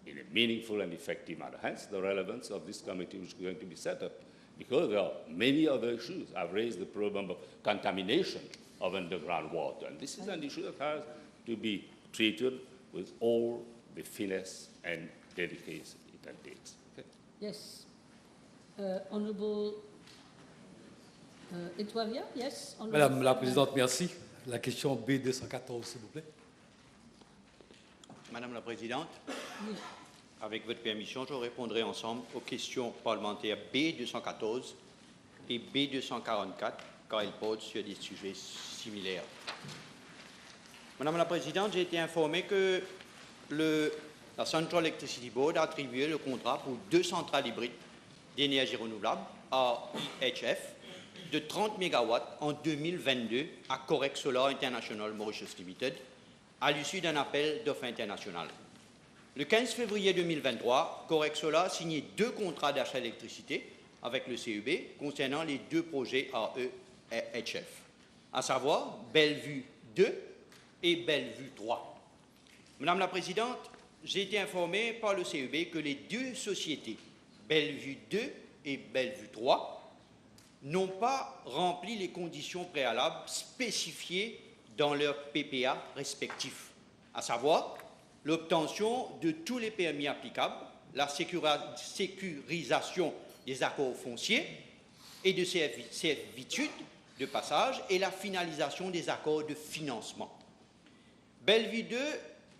in a meaningful and effective manner. Hence, the relevance of this committee which is going to be set up, because there are many other issues. I've raised the problem of contamination of underground water, and this is an issue that has to be treated with all the finesse and dedication it takes. Okay. Yes. Honorable Etoiria, yes. Honorable Madame la Présidente, merci. La question B214, s'il vous plaît. Madame la Présidente, Oui. Avec votre permission, je répondrai ensemble aux questions parlementaires B214 et B244, car elles portent sur des sujets similaires. Madame la Présidente, j'ai été informé que la Central Electricity Board a attribué le contrat pour 2 centrales hybrides d'énergie renouvelable à IHF de 30 MW en 2022 à Correct Solar International Mauritius Limited à l'issue d'un appel d'offres international. Le 15 février 2023, Correct Solar a signé 2 contrats d'achat d'électricité avec le CEB concernant les 2 projets AEHF, à savoir Bellevue 2 et Bellevue 3. Madame la Présidente, j'ai été informé par le CEB que les 2 sociétés, Bellevue 2 et Bellevue 3, n'ont pas rempli les conditions préalables spécifiées dans leurs PPA respectifs, à savoir l'obtention de tous les permis applicables, la sécurisation des accords fonciers et de servitudes de passage et la finalisation des accords de financement. Bellevue 2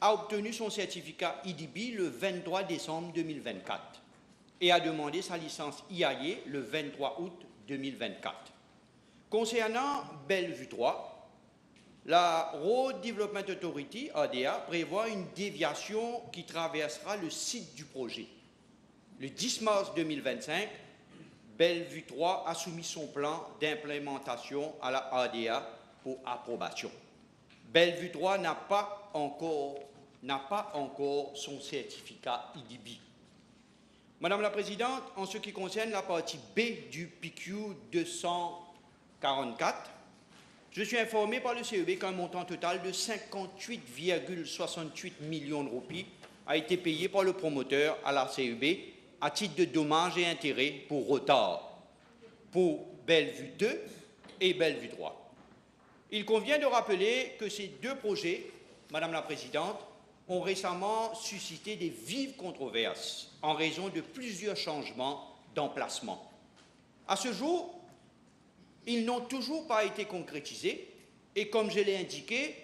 a obtenu son certificat IDB le 23 décembre 2024 et a demandé sa licence IAE le 23 août 2024. Concernant Bellevue 3, la Road Development Authority, ADA, prévoit une déviation qui traversera le site du projet. Le 10 mars 2025, Bellevue 3 a soumis son plan d'implémentation à la ADA pour approbation. Bellevue 3 n'a pas encore son certificat IDB. Madame la Présidente, en ce qui concerne la partie B du PQ 244, je suis informé par le CEB qu'un montant total de 58,68 millions de roupies a été payé par le promoteur à la CEB à titre de dommages et intérêts pour retard pour Bellevue 2 et Bellevue 3. Il convient de rappeler que ces 2 projets, Madame la Présidente, ont récemment suscité des vives controverses en raison de plusieurs changements d'emplacement. À ce jour, ils n'ont toujours pas été concrétisés et, comme je l'ai indiqué,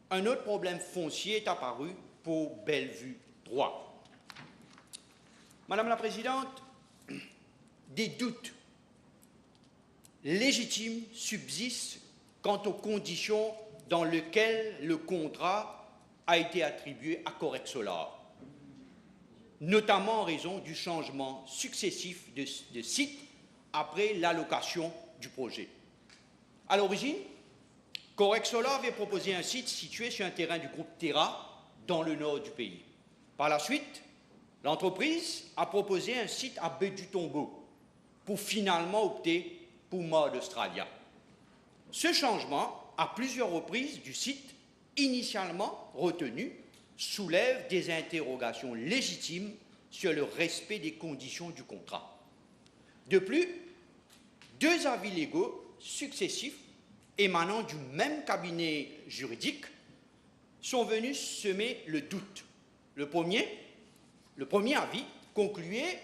un autre problème foncier est apparu pour Bellevue 3. Madame la Présidente, des doutes légitimes subsistent quant aux conditions dans lesquelles le contrat a été attribué à Correct Solar, notamment en raison du changement successif de site après l'allocation du projet. À l'origine, Correct Solar avait proposé un site situé sur un terrain du groupe Terra dans le nord du pays. Par la suite, l'entreprise a proposé un site à Baie du Tombeau pour finalement opter pour Mar d'Australia. Ce changement, à plusieurs reprises du site initialement retenu, soulève des interrogations légitimes sur le respect des conditions du contrat. De plus, 2 avis légaux successifs émanant du même cabinet juridique sont venus semer le doute. Le premier avis concluait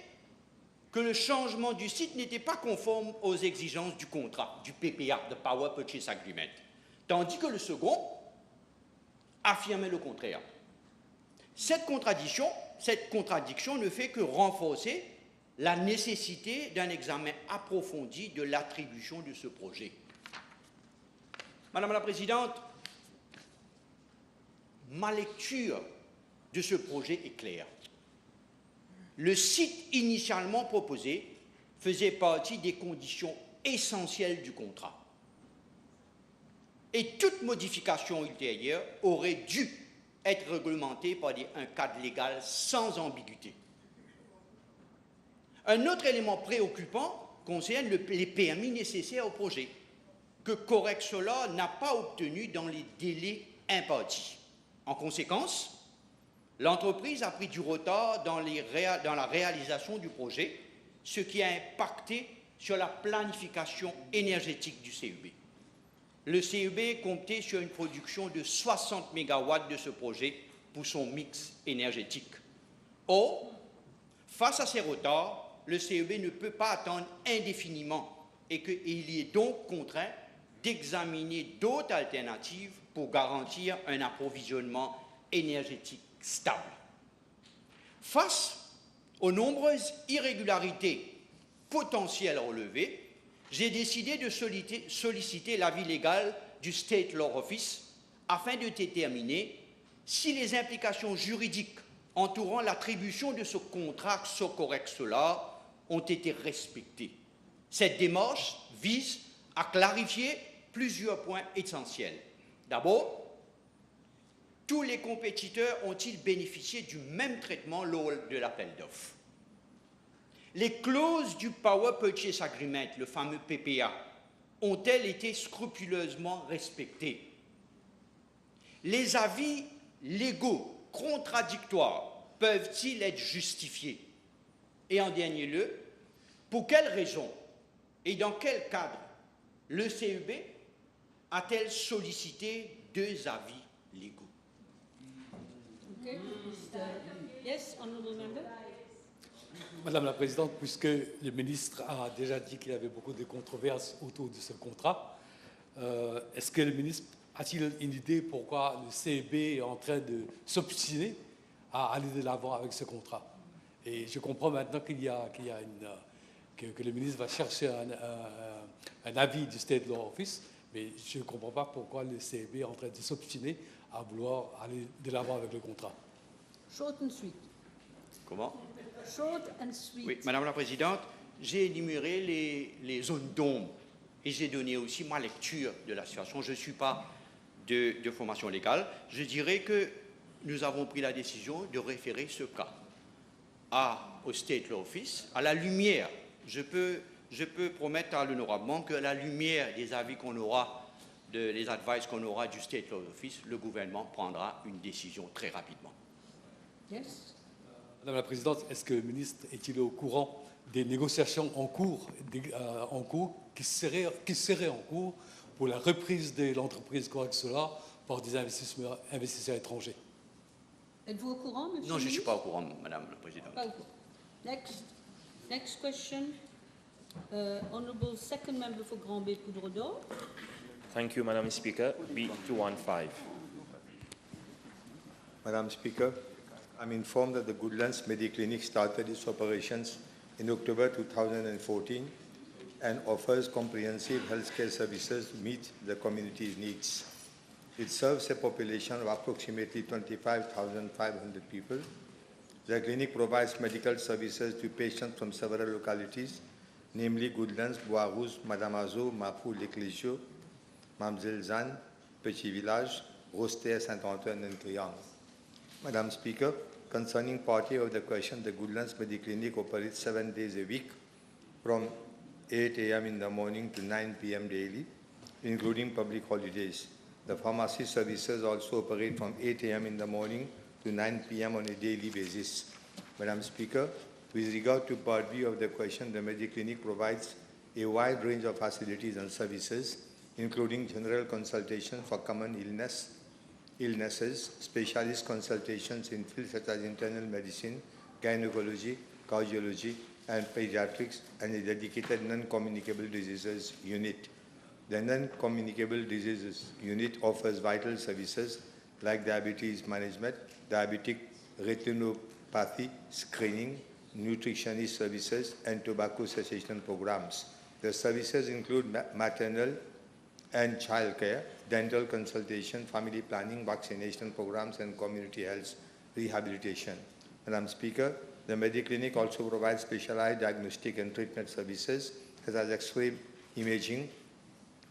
que le changement du site n'était pas conforme aux exigences du contrat, du PPA, de Power Purchase Agreement, tandis que le second affirmait le contraire. Cette contradiction ne fait que renforcer la nécessité d'un examen approfondi de l'attribution de ce projet. Madame la Présidente, ma lecture de ce projet est claire. Le site initialement proposé faisait partie des conditions essentielles du contrat. Et toute modification ultérieure aurait dû être réglementée par un cadre légal sans ambiguïté. Un autre élément préoccupant concerne les permis nécessaires au projet, que Correct Solar n'a pas obtenu dans les délais impartis. En conséquence, l'entreprise a pris du retard dans la réalisation du projet, ce qui a impacté sur la planification énergétique du CEB. Le CEB comptait sur une production de 60 MW de ce projet pour son mix énergétique. Or, face à ces retards, le CEB ne peut pas attendre indéfiniment et qu'il est donc contraint d'examiner d'autres alternatives pour garantir un approvisionnement énergétique stable. Face aux nombreuses irrégularités potentielles relevées, j'ai décidé de solliciter l'avis légal du State Law Office afin de déterminer si les implications juridiques entourant l'attribution de ce contrat SOCOREX-là ont été respectées. Cette démarche vise à clarifier plusieurs points essentiels. D'abord, tous les compétiteurs ont-ils bénéficié du même traitement lors de l'appel d'offres? Les clauses du Power Purchase Agreement, le fameux PPA, ont-elles été scrupuleusement respectées? Les avis légaux contradictoires peuvent-ils être justifiés? Et en dernier lieu, pour quelles raisons et dans quel cadre le CEB a-t-elle sollicité 2 avis légaux? Okay. Yes, honorable member. Madame la Présidente, puisque le ministre a déjà dit qu'il y avait beaucoup de controverses autour de ce contrat, est-ce que le ministre a-t-il une idée pourquoi le CEB est en train de s'obstiner à aller de l'avant avec ce contrat? Et je comprends maintenant que le ministre va chercher un avis du State Law Office, mais je ne comprends pas pourquoi le CEB est en train de s'obstiner à vouloir aller de l'avant avec le contrat. Short and sweet. Comment? Short and sweet. Oui, Madame la Présidente, j'ai énuméré les zones d'ombre et j'ai donné aussi ma lecture de la situation. Je ne suis pas de formation légale. Je dirais que nous avons pris la décision de référer ce cas au State Law Office. À la lumière, je peux promettre à l'honorable membre qu'à la lumière des avis qu'on aura, les advices qu'on aura du State Law Office, le gouvernement prendra une décision très rapidement. Yes. Madame la Présidente, est-ce que le ministre est-il au courant des négociations en cours, qui seraient en cours pour la reprise de l'entreprise Corex-Solar par des investisseurs étrangers? Êtes-vous au courant, monsieur? Non, je ne suis pas au courant, Madame la Présidente. Pas au courant. Next question. Honorable Second Member for Grand Bay Poudre d'Or. Thank you, Madam Speaker. B215. Madam Speaker, I'm informed that the Goodlands Mediclinic started its operations in October 2014 and offers comprehensive healthcare services to meet the community's needs. It serves a population of approximately 25,500 people. The clinic provides medical services to patients from several localities, namely Goodlands, Boarous, Madamazo, Mapou, Leclésio, Mamzelzan, Petit Village, Roster, Saint-Antoine, and Triangle. Madam Speaker, concerning party of the question, the Goodlands Mediclinic operates 7 days a week from 8 a.m. in the morning to 9 p.m. daily, including public holidays. The pharmacy services also operate from 8 a.m. in the morning to 9 p.m. on a daily basis. Madam Speaker, with regard to part B of the question, the Mediclinic provides a wide range of facilities and services, including general consultation for common illnesses, specialist consultations in fields such as internal medicine, gynecology, cardiology, and pediatrics, and a dedicated non-communicable diseases unit. The non-communicable diseases unit offers vital services like diabetes management, diabetic retinopathy screening, nutritionist services, and tobacco cessation programs. The services include maternal and child care, dental consultation, family planning, vaccination programs, and community health rehabilitation. Madam Speaker, the Mediclinic also provides specialized diagnostic and treatment services such as X-ray imaging,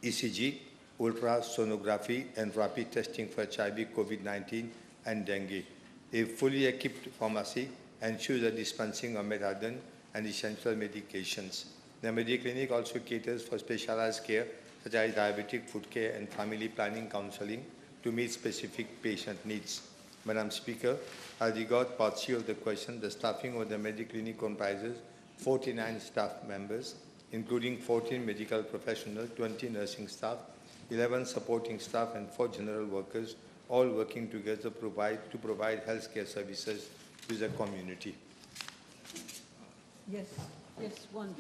ECG, ultrasonography, and rapid testing for HIV, COVID-19, and dengue. A fully equipped pharmacy ensures the dispensing of methadone and essential medications. The Mediclinic also caters for specialized care such as diabetic food care and family planning counseling to meet specific patient needs. Madam Speaker, as regards part C of the question, the staffing of the Mediclinic comprises 49 staff members, including 14 medical professionals, 20 nursing staff, 11 supporting staff, and 4 general workers, all working together to provide healthcare services to the community. Yes, one.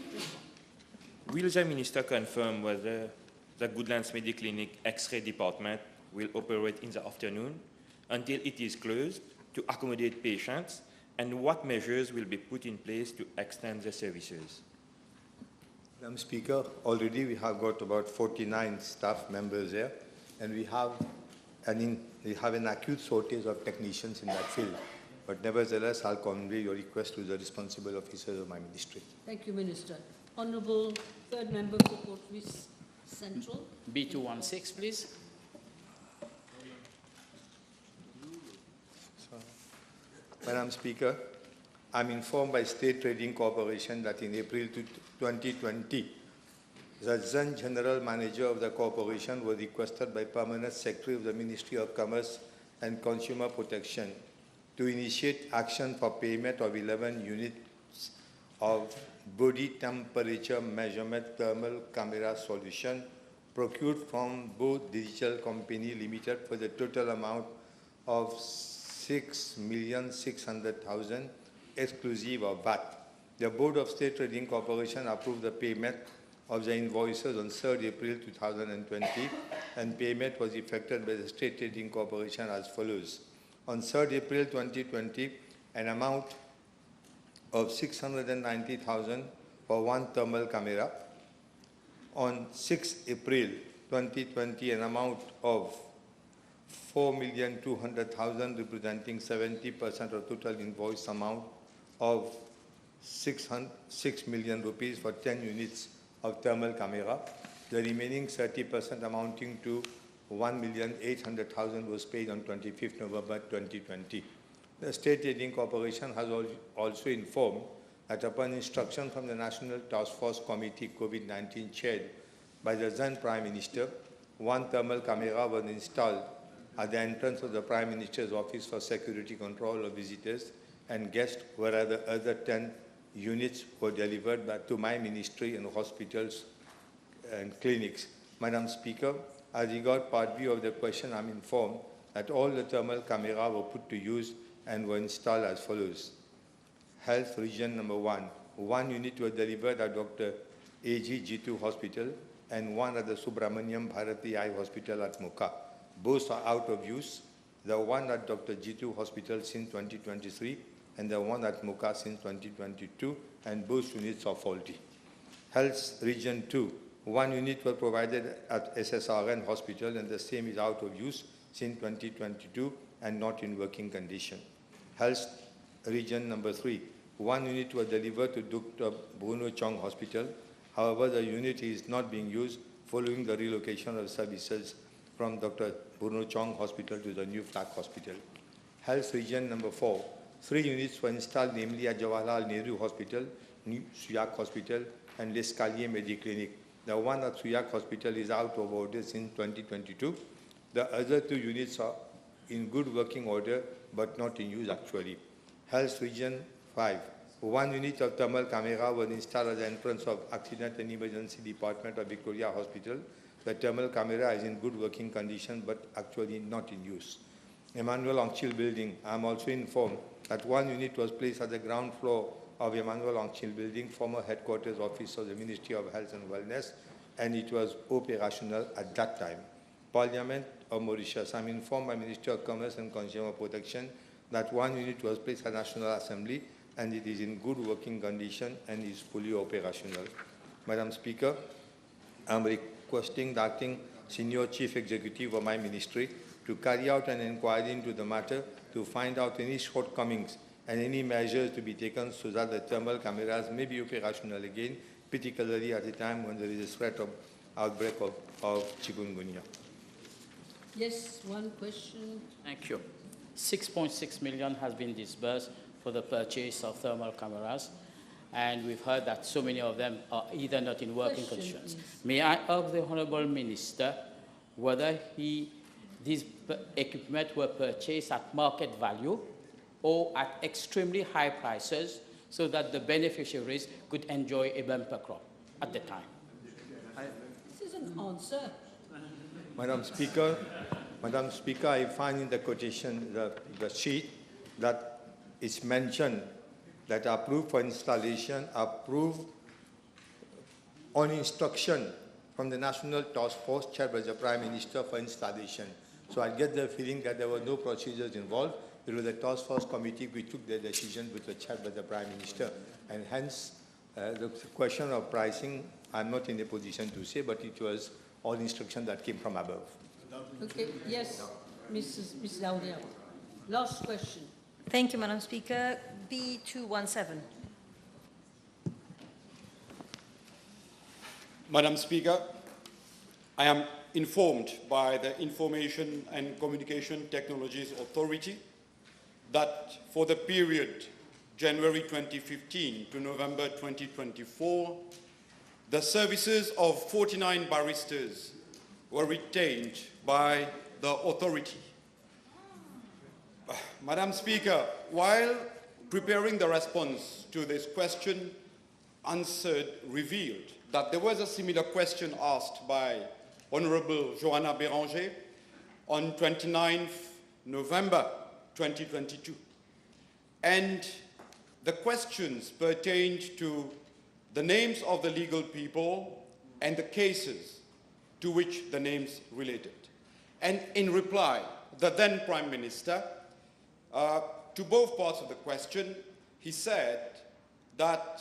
Will the Minister confirm whether the Goodlands Mediclinic X-ray department will operate in the afternoon until it is closed to accommodate patients and what measures will be put in place to extend the services? Madam Speaker, already we have got about 49 staff members here, and we have an acute shortage of technicians in that field. But nevertheless, I'll convey your request to the responsible officers of my ministry. Thank you, Minister. Honourable third member for Port Louis Central. B216, please. Madam Speaker, I'm informed by State Trading Corporation that in April 2020, the then General Manager of the corporation was requested by Permanent Secretary of the Ministry of Commerce and Consumer Protection to initiate action for payment of 11 units of body temperature measurement thermal camera solution procured from both Digital Company Limited for the total amount of 6,600,000 exclusive of VAT. The Board of State Trading Corporation approved the payment of the invoices on 3rd April 2020, and payment was effected by the State Trading Corporation as follows. On 3rd April 2020, an amount of 690,000 for one thermal camera. On 6th April 2020, an amount of 4,200,000 representing 70% of total invoice amount of 6 million rupees for 10 units of thermal camera. The remaining 30% amounting to 1,800,000 was paid on 25th November 2020. The State Trading Corporation has also informed that upon instruction from the National Task Force Committee COVID-19 chaired by the then Prime Minister, one thermal camera was installed at the entrance of the Prime Minister's Office for Security Control of Visitors and Guests, whereas the other 10 units were delivered back to my ministry and hospitals and clinics. Madam Speaker, as regard part B of the question, I'm informed that all the thermal cameras were put to use and were installed as follows. Health Region Number 1. One unit was delivered at Dr. A.G. Jitu Hospital and one at the Subramaniam Bharati Eye Hospital at Mocha. Both are out of use. The one at Dr. Jitu Hospital since 2023 and the one at Mocha since 2022, and both units are faulty. Health Region 2. One unit was provided at SSRN Hospital and the same is out of use since 2022 and not in working condition. Health Region Number 3. One unit was delivered to Dr. Bruno Chong Hospital. However, the unit is not being used following the relocation of services from Dr. Bruno Chong Hospital to the new Flag Hospital. Health Region Number 4. 3 units were installed, namely at Jawaharlal Nehru Hospital, New Suyak Hospital, and L'Escalier Mediclinic. The one at Suyak Hospital is out of order since 2022. The other 2 units are in good working order but not in use actually. Health Region 5. 1 unit of thermal camera was installed at the entrance of Accident and Emergency Department of Victoria Hospital. The thermal camera is in good working condition but actually not in use. Emmanuel Angchil Building. I am also informed that 1 unit was placed at the ground floor of Emmanuel Angchil Building, former headquarters office of the Ministry of Health and Wellness, and it was operational at that time. Parliament of Mauritius. I am informed by Ministry of Commerce and Consumer Protection that 1 unit was placed at National Assembly and it is in good working condition and is fully operational. Madam Speaker, I am requesting the Acting Senior Chief Executive of my ministry to carry out an inquiry into the matter to find out any shortcomings and any measures to be taken so that the thermal cameras may be operational again, particularly at a time when there is a threat of outbreak of chikungunya. Yes, one question. Thank you. 6.6 million has been disbursed for the purchase of thermal cameras, and we've heard that so many of them are either not in working conditions. May I ask the Honourable Minister whether these equipment were purchased at market value or at extremely high prices so that the beneficiaries could enjoy a bumper crop at the time? This is an answer. Madam Speaker, I find in the quotation, the sheet, that it's mentioned that approved for installation, approved on instruction from the National Task Force chaired by the Prime Minister for installation. So I get the feeling that there were no procedures involved there was a task force committee which took the decision which was chaired by the Prime Minister. And hence, the question of pricing, I'm not in a position to say, but it was all instruction that came from above. Okay, yes, Mrs. Laudia. Last question. Thank you, Madam Speaker. B217. Madam Speaker, I am informed by the Information and Communication Technologies Authority that for the period January 2015 to November 2024, the services of 49 barristers were retained by the authority. Madam Speaker, while preparing the response to this question, answered revealed that there was a similar question asked by Honorable Joanna Béranger on 29th November 2022. And the questions pertained to the names of the legal people and the cases to which the names related. And in reply, the then Prime Minister, to both parts of the question, he said that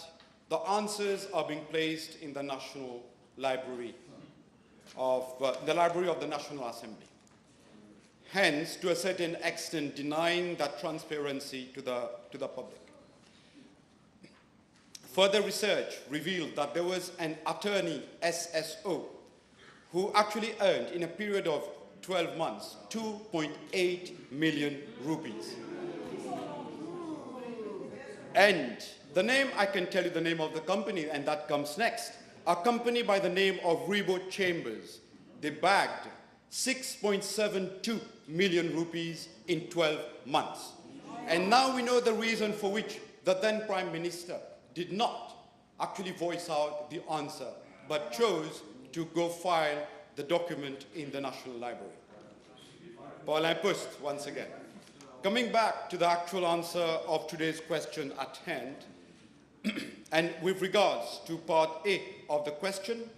the answers are being placed in the National Library of the National Assembly. Hence, to a certain extent, denying that transparency to the public. Further research revealed that there was an attorney, SSO, who actually earned, in a period of 12 months, 2.8 million rupees. And the name, I can tell you the name of the company, and that comes next. A company by the name of Rebo Chambers. They bagged 6.72 million rupees in 12 months. And now we know the reason for which the then Prime Minister did not actually voice out the answer, but chose to go file the document in the National Library. Paul Post, once again. Coming back to the actual answer of today's question at hand, and with regards to part A of the question,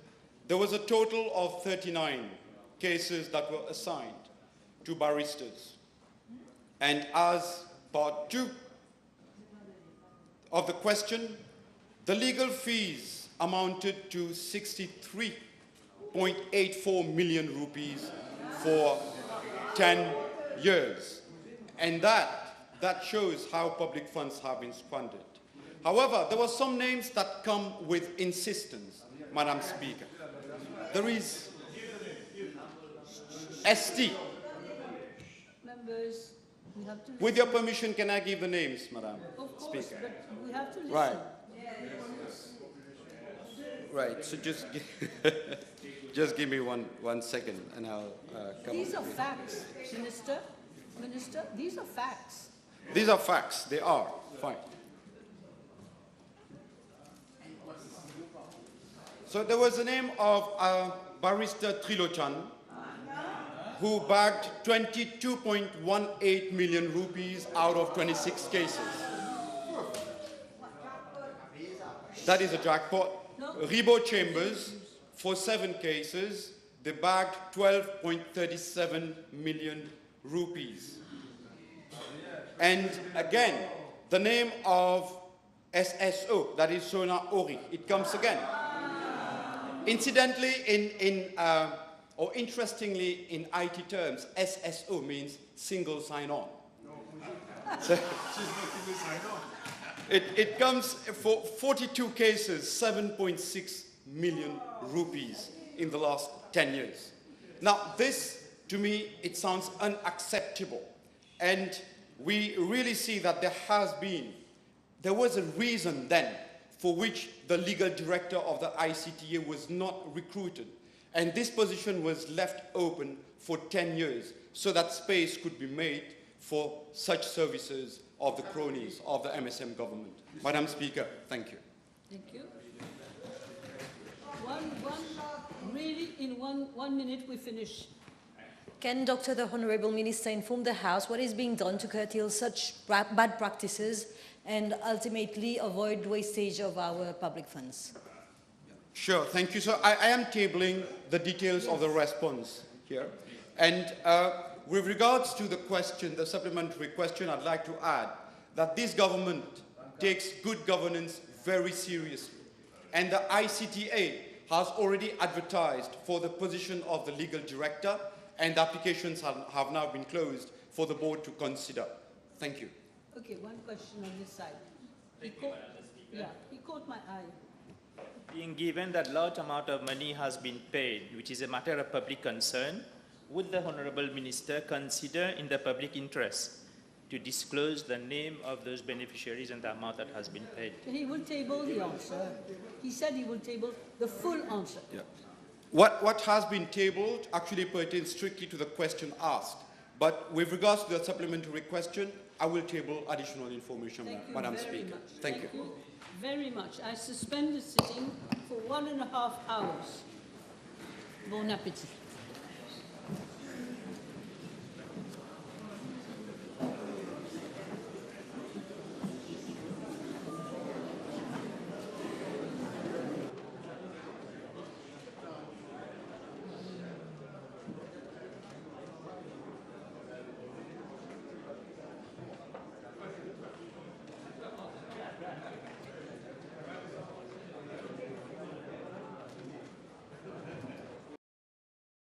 there was a total of 39 cases that were assigned to barristers. And as part 2 of the question, the legal fees amounted to 63.84 million rupees for 10 years. And that shows how public funds have been squandered. However, there were some names that come with insistence, Madam Speaker. There is ST. Members, we have to listen. With your permission, can I give the names, Madam Of course, Speaker? but we have to listen. Right. Right, so just give me one second and I'll come. These are facts, Minister. Minister, these are facts. These are facts, they are, fine. So there was the name of Barrister Trilochan, who bagged 22.18 million rupees out of 26 cases. That is a jackpot. Rebo Chambers, for 7 cases, they bagged 12.37 million rupees. And again, the name of SSO, that is Sona Ori, it comes again. Incidentally, or interestingly, in IT terms, SSO means single sign-on. So, it comes for 42 cases, 7.6 million rupees in the last 10 years. Now, this, to me, it sounds unacceptable. And we really see that there was a reason then for which the legal director of the ICTA was not recruited. And this position was left open for 10 years so that space could be made for such services of the cronies of the MSM government. Madam Speaker, thank you. Thank you. Really, in one minute we finish. Can the Honourable Minister inform the House what is being done to curtail such bad practices and ultimately avoid wastage of our public funds? Sure, thank you, sir. I am tabling the details of the response here. And with regards to the question, the supplementary question, I'd like to add that this government takes good governance very seriously. And the ICTA has already advertised for the position of the legal director, and applications have now been closed for the board to consider. Thank you. Okay, one question on this side. He caught my eye. Being given that large amount of money has been paid, which is a matter of public concern, would the Honourable Minister consider in the public interest to disclose the name of those beneficiaries and the amount that has been paid? He will table the answer. He said he will table the full answer. Yeah. What has been tabled actually pertains strictly to the question asked. But with regards to the supplementary question, I will table additional information, Madam Speaker. Thank you very much. I suspend the sitting for 1.5 hours. Bon appétit.